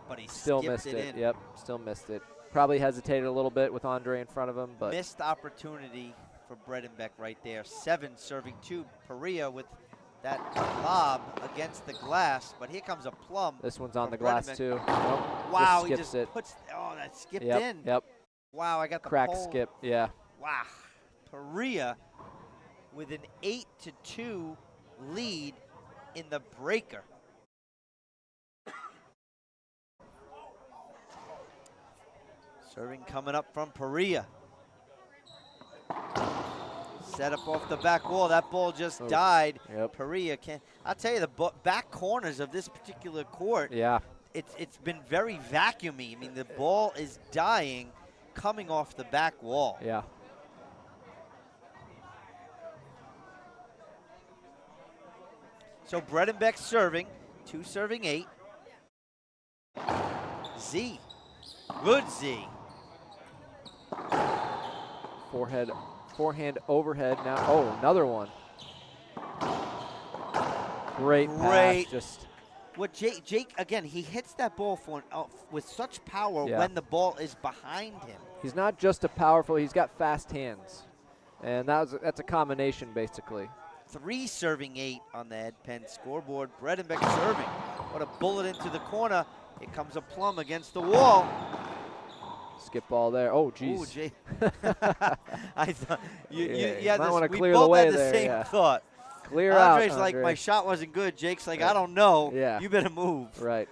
But he still missed it. Yep, still missed it. Probably hesitated a little bit with Andree in front of him, but missed opportunity for Bredenbeck right there. 7 serving 2. Parrilla with that lob against the glass, but here comes a plum. This one's on the glass too. Nope. Wow, he just puts. Oh, that skipped yep, in. Yep. Wow, I got the crack pole. Skip. Yeah. Wow, Parrilla with an 8-2 lead in the breaker. Serving coming up from Parrilla. Set up off the back wall. That ball just died. Yep. Parrilla can't. I'll tell you, the back corners of this particular court, yeah, it's been very vacuumy. I mean, the ball is dying coming off the back wall. Yeah. So Bredenbeck serving, 2 serving 8. Z. Good Z. Forehand overhead now. Oh, another one. Great pass. Just what Jake again, he hits that ball with such power when the ball is behind him. He's not just a powerful, he's got fast hands. And that's a combination basically. 3 serving 8 on the head pen scoreboard. Bredenbeck serving. What a bullet into the corner. Here comes a plum against the wall. Skip ball there. Oh, geez. Ooh, Jay. I thought you might want to we clear both the way had the there. same thought. Clear Andree's out. like, my shot wasn't good. Jake's like, I don't know. Yeah. You better move. Right.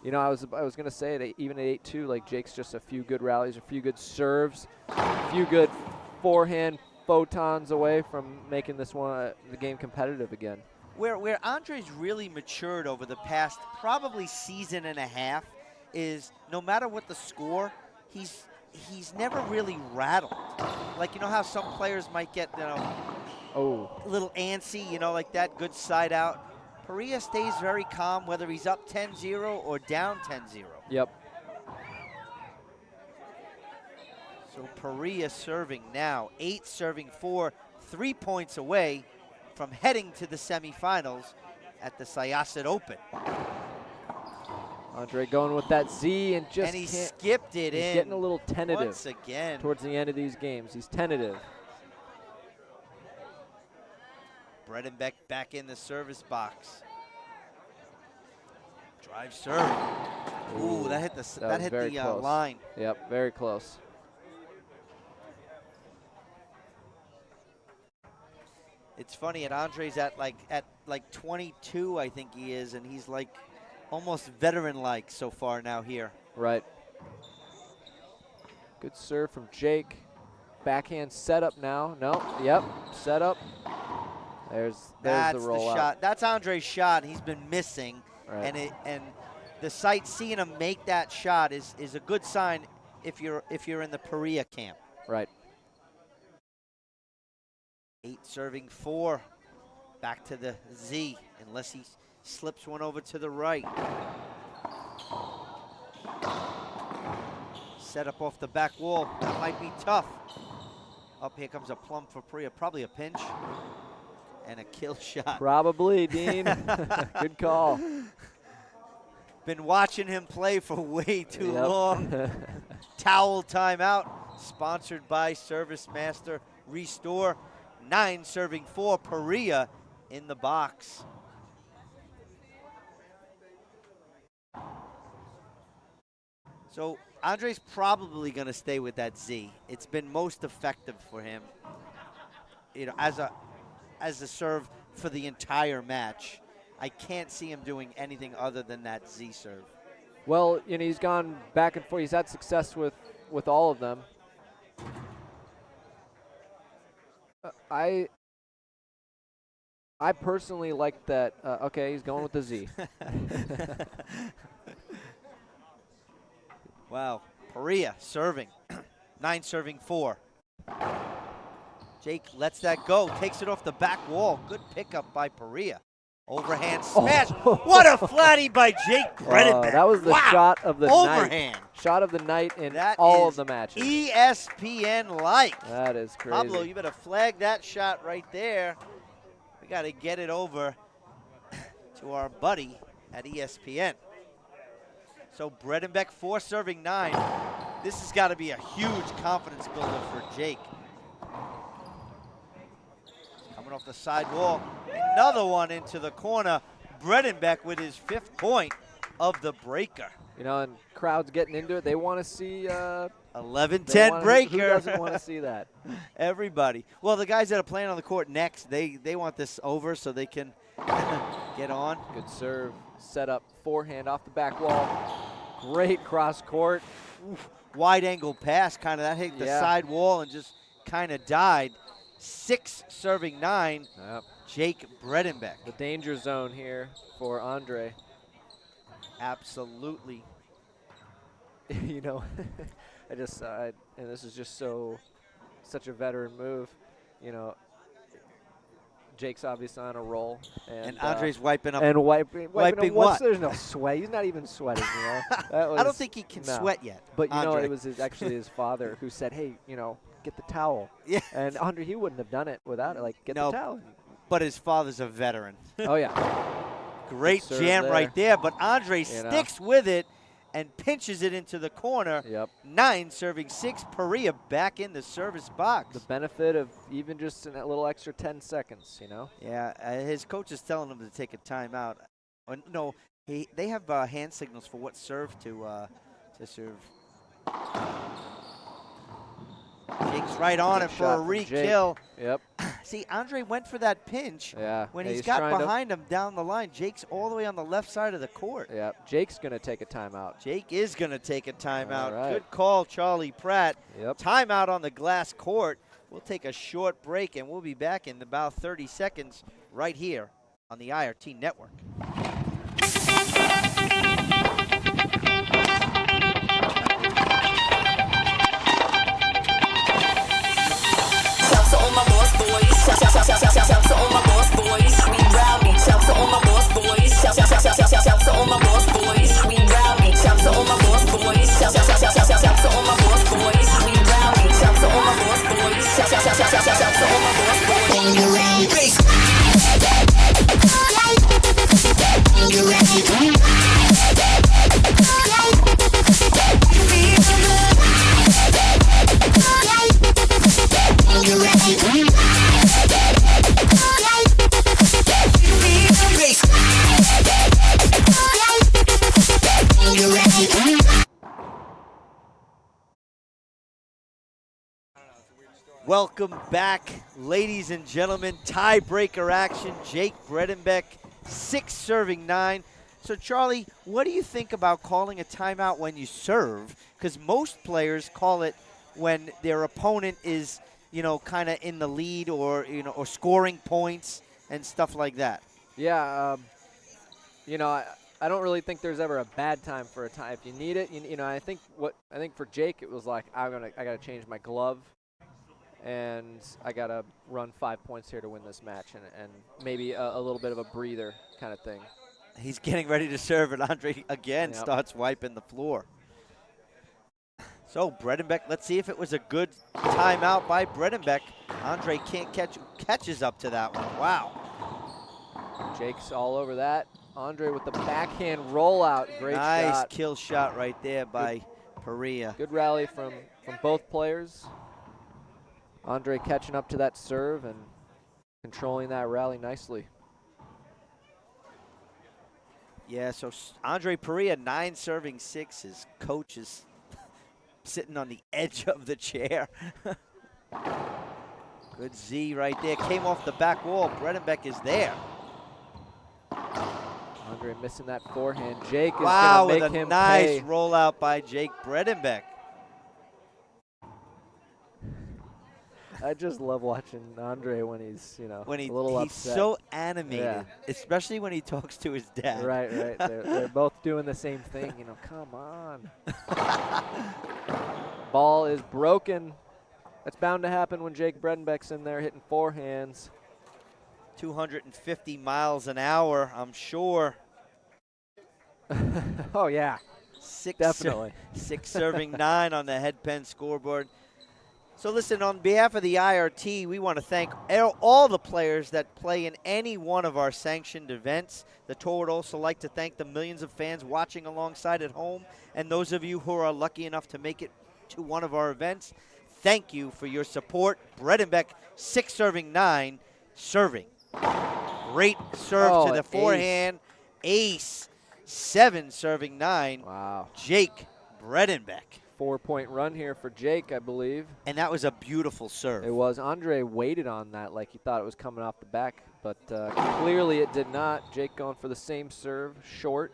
I was going to say that even at 8-2, like Jake's just a few good rallies, a few good serves, a few good forehand photons away from making this one the game competitive again. Where Andree's really matured over the past probably season and a half is no matter what the score, he's never really rattled. Like, you know how some players might get, a little antsy, like that, good side out. Parrilla stays very calm whether he's up 10-0 or down 10-0. Yep. So Parrilla serving now, 8 serving 4, 3 points away from heading to the semifinals at the Syosset Open. Andree going with that Z and just he skipped it in. He's getting a little tentative once again towards the end of these games. He's tentative. Bredenbeck back in the service box. Drive serve. Ooh, that hit the line. Yep, very close. It's funny, Andree's at like 22, I think he is, and he's like almost veteran-like so far now here. Right. Good serve from Jake. Backhand setup now. No. Yep. Setup. There's That's the roll shot. That's Andree's shot. He's been missing, right. and the site seeing him make that shot is a good sign if you're in the Parrilla camp. Right. 8 serving 4. Back to the Z, unless he slips one over to the right. Set up off the back wall. That might be tough. Up here comes a plum for Parrilla. Probably a pinch. And a kill shot. Probably, Dean. Good call. Been watching him play for way too long. Towel timeout. Sponsored by ServiceMaster Restore. 9 serving 4. Parrilla in the box. So Andree's probably going to stay with that Z. It's been most effective for him, as a serve for the entire match. I can't see him doing anything other than that Z serve. Well, he's gone back and forth. He's had success with all of them. I personally like that. Okay, he's going with the Z. Wow, Parrilla serving. 9 serving 4. Jake lets that go, takes it off the back wall. Good pickup by Parrilla. Overhand smash. What a flatty by Jake Bredenbeck. That was the shot of the Overhand. night. Shot of the night in that all of the matches. ESPN-like. That is crazy. Pablo, you better flag that shot right there. We got to get it over to our buddy at ESPN. So Bredenbeck 4 serving 9. This has got to be a huge confidence builder for Jake. Coming off the side wall. Another one into the corner. Bredenbeck with his 5th point of the breaker. And crowds getting into it. They want to see 11-10 breaker. Who doesn't want to see that? Everybody. Well, the guys that are playing on the court next, they want this over so they can get on. Good serve. Set up. Forehand off the back wall. Great cross court. Oof. Wide angle pass, that hit the side wall and just died. 6 serving 9. Yep. Jake Bredenbeck. The danger zone here for Andree. Absolutely. I just and this is just such a veteran move. Jake's obviously on a roll, and Andree's wiping up. And wiping what? There's no sweat. He's not even sweating. That was, I don't think he can sweat yet. But Andree. it was actually his father who said, "Hey, get the towel." Yeah. And Andree, he wouldn't have done it without it. Get the towel. But his father's a veteran. Oh yeah. Great jam right there. But Andree sticks with it and pinches it into the corner. Yep. 9 serving 6. Parrilla back in the service box. The benefit of even just a little extra 10 seconds, Yeah, his coach is telling him to take a timeout. No, they have hand signals for what serve to serve. Jake's right on it for a re-kill. Yep. See, Andree went for that pinch when Yeah, he's got trying behind him down the line. Jake's all the way on the left side of the court. Yeah, Jake's going to take a timeout. Jake is going to take a timeout. Right. Good call, Charlie Pratt. Yep. Timeout on the glass court. We'll take a short break, and we'll be back in about 30 seconds right here on the IRT Network. Shout to all my boss boys. Shout to all my boss boys. Scream rowdy. Shout to all my boss boys. Shout to all my boss boys. Scream rowdy. Shout to all my boss boys. Shout to all my boss boys. Scream rowdy. Shout to all my boss boys. Shout to all my boss boys. When you're ready, bass. When you're ready. Welcome back, ladies and gentlemen. Tiebreaker action. Jake Bredenbeck, 6 serving 9. So, Charlie, what do you think about calling a timeout when you serve? Because most players call it when their opponent is, kind of in the lead or, or scoring points and stuff like that. Yeah, I don't really think there's ever a bad time for a time. If you need it, I think for Jake it was like I gotta change my glove, and I gotta run 5 points here to win this match, and maybe a little bit of a breather kind of thing. He's getting ready to serve, and Andree again starts wiping the floor. So Bredenbeck, let's see if it was a good timeout by Bredenbeck. Andree can't catches up to that one. Wow. Jake's all over that. Andree with the backhand rollout. Great shot. Nice kill shot right there by Parrilla. Good rally from both players. Andree catching up to that serve and controlling that rally nicely. Yeah, so Andree Parrilla, 9 serving 6. His coach is sitting on the edge of the chair. Good Z right there. Came off the back wall. Bredenbeck is there. Andree missing that forehand. Jake is wow, going to with make a him nice pay. rollout by Jake Bredenbeck. I just love watching Andree when he's, a little he's upset. so animated, especially when he talks to his dad. Right. They're both doing the same thing. Come on. Ball is broken. That's bound to happen when Jake Bredenbeck's in there hitting forehands. 250 miles an hour, I'm sure. Oh, yeah. Definitely. 6 serving 9 on the headpen scoreboard. So listen, on behalf of the IRT, we want to thank all the players that play in any one of our sanctioned events. The tour would also like to thank the millions of fans watching alongside at home, and those of you who are lucky enough to make it to one of our events. Thank you for your support. Bredenbeck, 6 serving 9, serving. Great serve to the forehand. Ace, 7 serving 9. Wow. Jake Bredenbeck. 4-point run here for Jake, I believe. And that was a beautiful serve. It was. Andree waited on that like he thought it was coming off the back, but clearly it did not. Jake going for the same serve, short.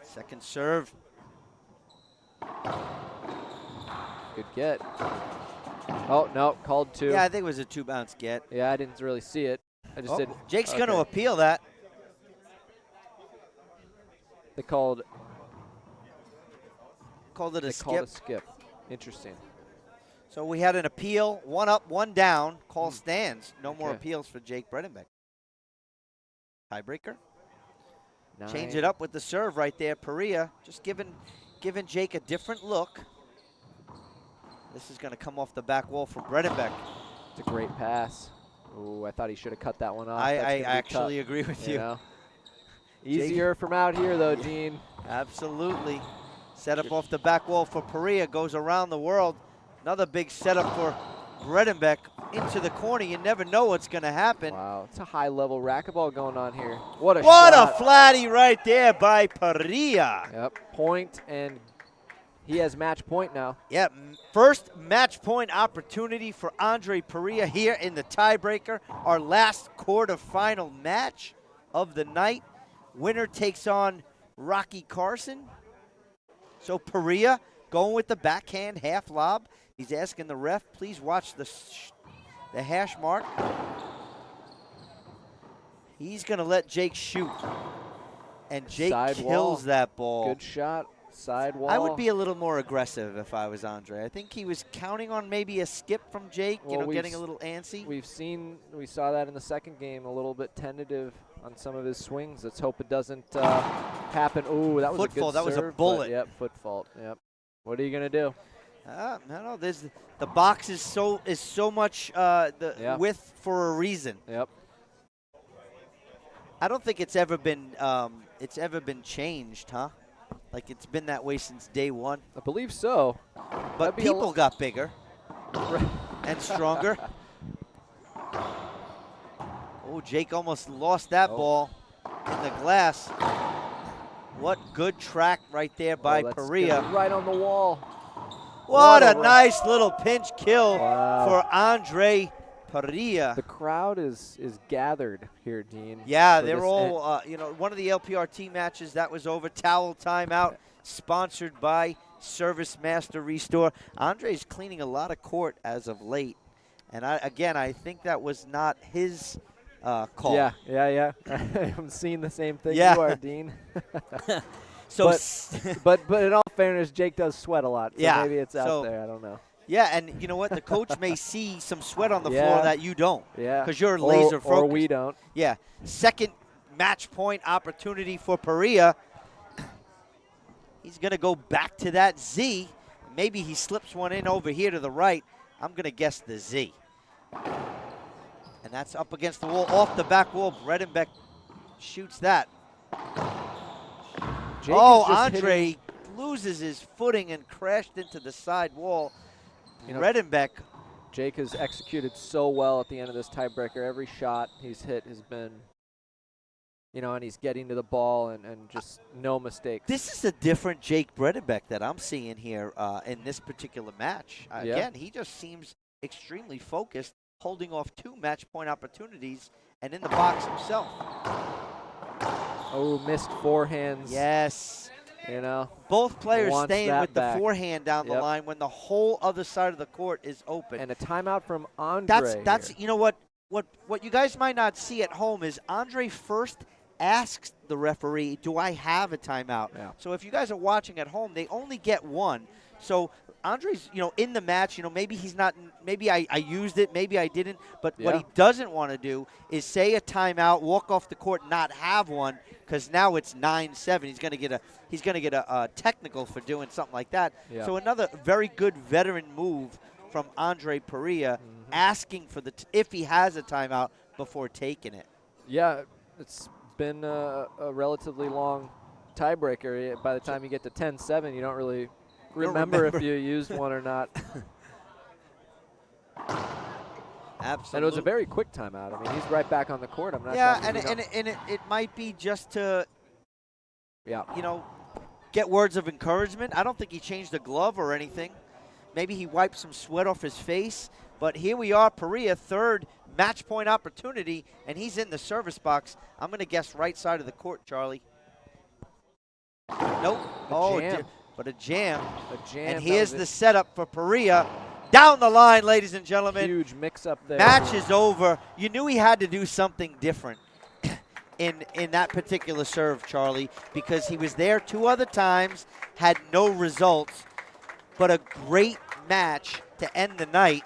Second serve. Good get. Oh, no, called 2. Yeah, I think it was a 2-bounce get. Yeah, I didn't really see it. I just didn't. Jake's going to appeal that. They called it a skip. Called a skip. Interesting. So we had an appeal, 1 up, 1 down. Call stands. No more appeals for Jake Bredenbeck. Tiebreaker. 9. Change it up with the serve right there. Parrilla just giving Jake a different look. This is going to come off the back wall for Bredenbeck. It's a great pass. Ooh, I thought he should have cut that one off. I actually agree with you. Easier from out here, though, Gene. Absolutely. Set up off the back wall for Parrilla. Goes around the world. Another big setup for Bredenbeck into the corner. You never know what's going to happen. Wow, it's a high-level racquetball going on here. What a shot. A flatty right there by Parrilla. Yep, point and He has match point now. Yeah, first match point opportunity for Andree Parrilla here in the tiebreaker. Our last quarterfinal match of the night. Winner takes on Rocky Carson. So Parrilla going with the backhand half lob. He's asking the ref, please watch the hash mark. He's going to let Jake shoot. And Jake kills that ball. Good shot. Side wall. I would be a little more aggressive if I was Andree. I think he was counting on maybe a skip from Jake, getting a little antsy. We saw that in the second game, a little bit tentative on some of his swings. Let's hope it doesn't happen. Ooh, that was foot a good fault. That was a serve, bullet. Yep, foot fault. Yep. What are you gonna do? No. The box is so much width for a reason. Yep. I don't think it's ever been changed, huh? Like it's been that way since day one. I believe so. But people got bigger and stronger. Oh, Jake almost lost that ball in the glass. What good track right there by Parrilla. Right on the wall. What a nice little pinch kill for Andree Parrilla. The crowd is gathered here, Dean. Yeah, they're all, one of the LPRT matches, that was over. Towel timeout, sponsored by ServiceMaster Restore. Andree's cleaning a lot of court as of late. And, I think that was not his call. Yeah. I'm seeing the same thing you are, Dean. So, but in all fairness, Jake does sweat a lot. So yeah, maybe it's out there. I don't know. Yeah, and you know what? The coach may see some sweat on the floor that you don't. Yeah. Because you're laser focused. Or we don't. Yeah. Second match point opportunity for Parrilla. He's going to go back to that Z. Maybe he slips one in over here to the right. I'm going to guess the Z. And that's up against the wall, off the back wall. Bredenbeck shoots that. Andree loses his footing and crashed into the side wall. Bredenbeck. Jake has executed so well at the end of this tiebreaker. Every shot he's hit has been, and he's getting to the ball and just no mistakes. This is a different Jake Bredenbeck that I'm seeing here in this particular match. Again, he just seems extremely focused, holding off 2 match point opportunities and in the box himself. Oh, missed forehands. Yes. Both players Wants staying with back. the forehand down the line when the whole other side of the court is open. And a timeout from Andree. That's what you guys might not see at home is Andree first asks the referee, do I have a timeout? Yeah. So if you guys are watching at home, they only get one. So Andree's, in the match, maybe he's not, maybe I used it, maybe I didn't, but what he doesn't want to do is say a timeout, walk off the court, not have one, because now it's 9-7. He's gonna get a technical for doing something like that. Yeah. So another very good veteran move from Andree Parrilla, asking for if he has a timeout before taking it. Yeah, it's been a relatively long tiebreaker. By the time you get to 10-7, you don't really remember if you used one or not. Absolutely. And it was a very quick timeout. I mean, he's right back on the court. I'm not. Yeah, and it might be just to, get words of encouragement. I don't think he changed the glove or anything. Maybe he wiped some sweat off his face. But here we are, Parrilla, third match point opportunity, and he's in the service box. I'm going to guess right side of the court, Charlie. Nope. Jam. But a jam. And here's here's the setup for Parrilla. Down the line, ladies and gentlemen. Huge mix-up there. Match is over. You knew he had to do something different in that particular serve, Charlie, because he was there 2 other times, had no results, but a great match to end the night.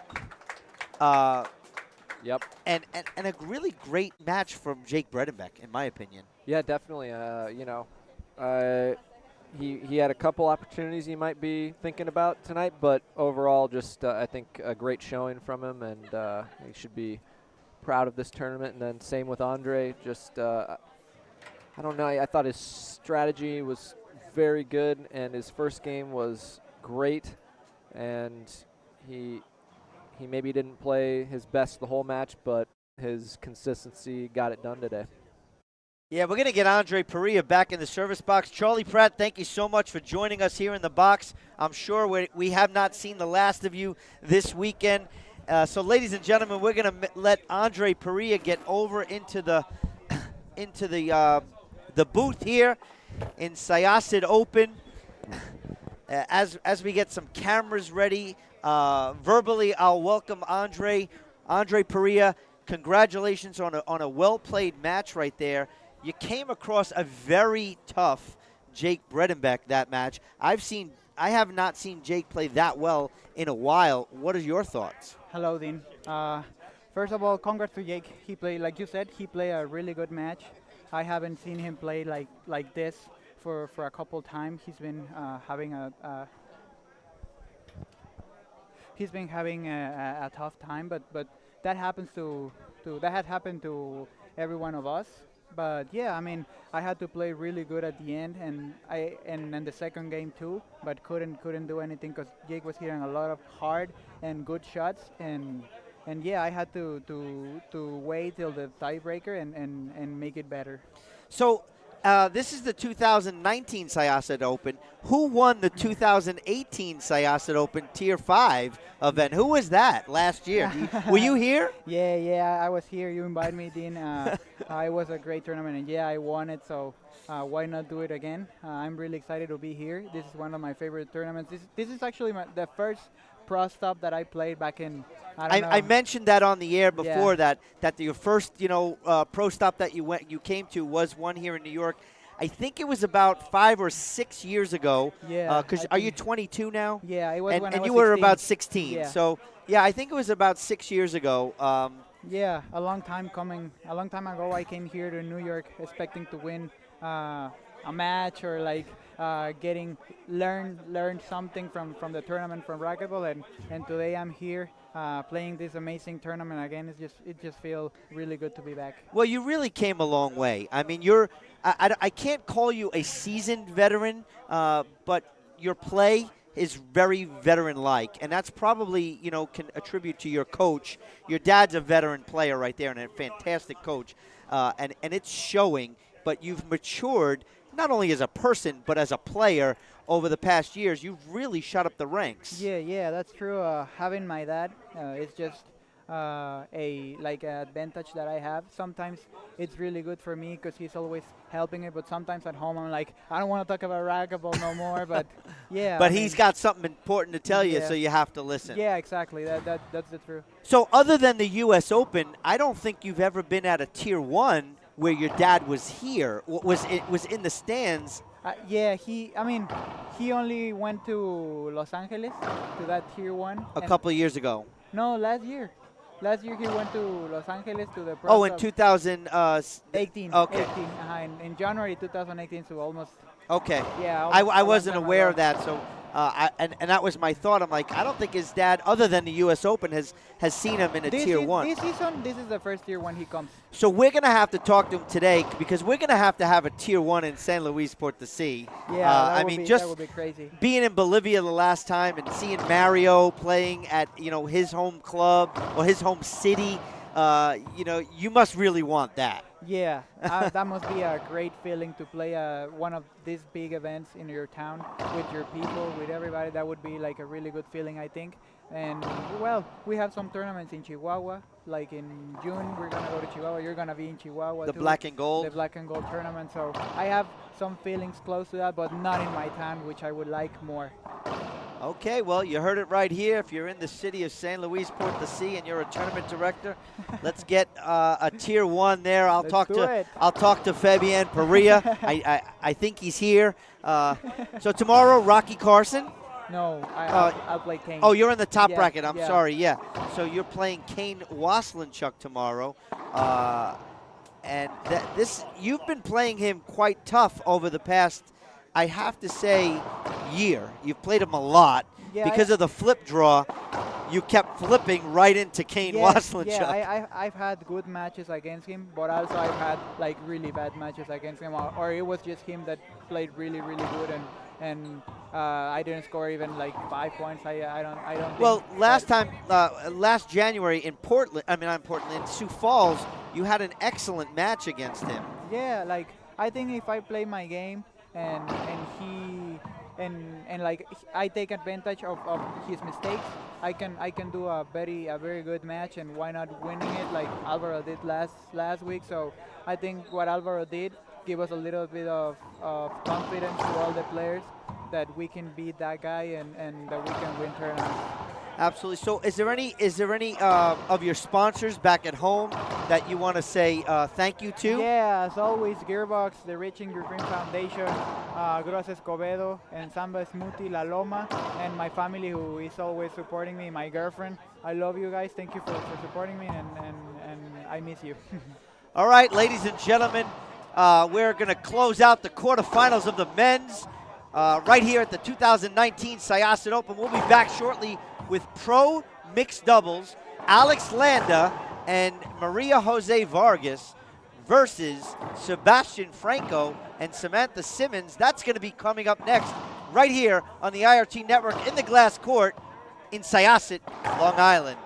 Yep. And a really great match from Jake Bredenbeck, in my opinion. Yeah, definitely. He had a couple opportunities he might be thinking about tonight, but overall, just I think a great showing from him, and he should be proud of this tournament. And then same with Andree. Just I don't know. I thought his strategy was very good, and his first game was great, and he maybe didn't play his best the whole match, but his consistency got it done today. Yeah, we're going to get Andree Parrilla back in the service box. Charlie Pratt, thank you so much for joining us here in the box. I'm sure we have not seen the last of you this weekend. So, ladies and gentlemen, we're going to let Andree Parrilla get over into the the booth here in Syosset Open. As we get some cameras ready, verbally, I'll welcome Andree Parrilla. Congratulations on a well-played match right there. You came across a very tough Jake Bredenbeck that match. I have not seen Jake play that well in a while. What are your thoughts? Hello, Dean. First of all, congrats to Jake. He played, like you said, he played a really good match. I haven't seen him play like this for a couple times. He's been having a tough time, but that happens that had happened to every one of us. But yeah, I mean, I had to play really good at the end, and in the second game too, but couldn't do anything because Jake was hitting a lot of hard and good shots, and yeah, I had to wait till the tiebreaker and make it better. So this is the 2019 Syosset Open. Who won the 2018 Syosset Open Tier 5 event? Who was that last year? Were you here? Yeah, I was here. You invited me, Dean. It was a great tournament, and yeah, I won it, so why not do it again? I'm really excited to be here. This is one of my favorite tournaments. This is actually the first pro stop that I played back in, I mentioned that on the air before, that your first pro stop that you came to was one here in New York. I think it was about 5 or 6 years ago. Yeah. Because are you 22 now? Yeah, it was when I was and you were 16. about 16. Yeah. So yeah, I think it was about 6 years ago. Yeah, a long time coming. A long time ago, I came here to New York expecting to win a match or like learn something from the tournament from racquetball, and today I'm here playing this amazing tournament again. It just feels really good to be back. Well, you really came a long way. I mean, I can't call you a seasoned veteran, but your play is very veteran-like, and that's probably, can attribute to your coach. Your dad's a veteran player right there and a fantastic coach, and it's showing, but you've matured not only as a person but as a player over the past years. You've really shot up the ranks. Yeah, that's true. Having my dad is just an advantage that I have. Sometimes it's really good for me because he's always helping it, but sometimes at home I'm like, I don't want to talk about racquetball no more, but yeah. But he's got something important to tell you, Yeah. so you have to listen. Yeah, exactly. That's the truth. So other than the U.S. Open, I don't think you've ever been at a Tier 1 where your dad was here, was in the stands. Yeah, he only went to Los Angeles to that Tier 1. A couple of years ago. No, last year. Last year he went to Los Angeles to the pro. Oh, in 2018. Okay. 18, in January 2018, so almost. Okay. Yeah. I wasn't aware of that, so and that was my thought. I'm like, I don't think his dad, other than the U.S. Open, has seen him in a Tier 1. This season, this is the first Tier 1 he comes. So we're going to have to talk to him today because we're going to have a Tier 1 in San Luis Potosí. Yeah, that would be crazy. Being in Bolivia the last time and seeing Mario playing at his home club or his home city, you must really want that. Yeah, that must be a great feeling to play one of these big events in your town with your people, with everybody. That would be like a really good feeling, I think. And well, we have some tournaments in Chihuahua. Like in June, we're gonna go to Chihuahua. You're gonna be in Chihuahua The too. black and gold. The black and gold tournament. So I have some feelings close to that, but not in my town, which I would like more. Okay, well, you heard it right here. If you're in the city of San Luis Potosí and you're a tournament director, let's get a Tier 1 there. I'll talk to Fabian Parrilla. I think he's here. So tomorrow, Rocky Carson. No, I'll play Kane. Oh, you're in the top Yeah, bracket. I'm yeah. sorry. Yeah. So you're playing Kane Waslinchuk tomorrow. And you've been playing him quite tough over the past, I have to say, year. You've played him a lot. Yeah, because of the flip draw, you kept flipping right into Kane Waslinchuk. Yeah, I've had good matches against him, but also I've had like really bad matches against him, or it was just him that played really, really good, and I didn't score even like 5 points. I don't. Well, last January in Portland, in Sioux Falls, you had an excellent match against him. yeah, like I think if I play my game and he and like I take advantage of his mistakes, I can do a very good match, and why not winning it like Alvaro did last week. So I think what Alvaro did give us a little bit of confidence to all the players that we can beat that guy and that we can win tournaments. Absolutely. So, is there any of your sponsors back at home that you want to say thank you to? Yeah, as always, Gearbox, the Reaching Your Dream Foundation, Gros Escobedo, and Samba Smoothie, La Loma, and my family who is always supporting me, my girlfriend. I love you guys. Thank you for supporting me, and I miss you. All right, ladies and gentlemen, we're going to close out the quarterfinals of the men's right here at the 2019 Syosset Open. We'll be back shortly with pro mixed doubles, Alex Landa and Maria Jose Vargas versus Sebastian Franco and Samantha Simmons. That's going to be coming up next right here on the IRT Network in the glass court in Syosset, Long Island.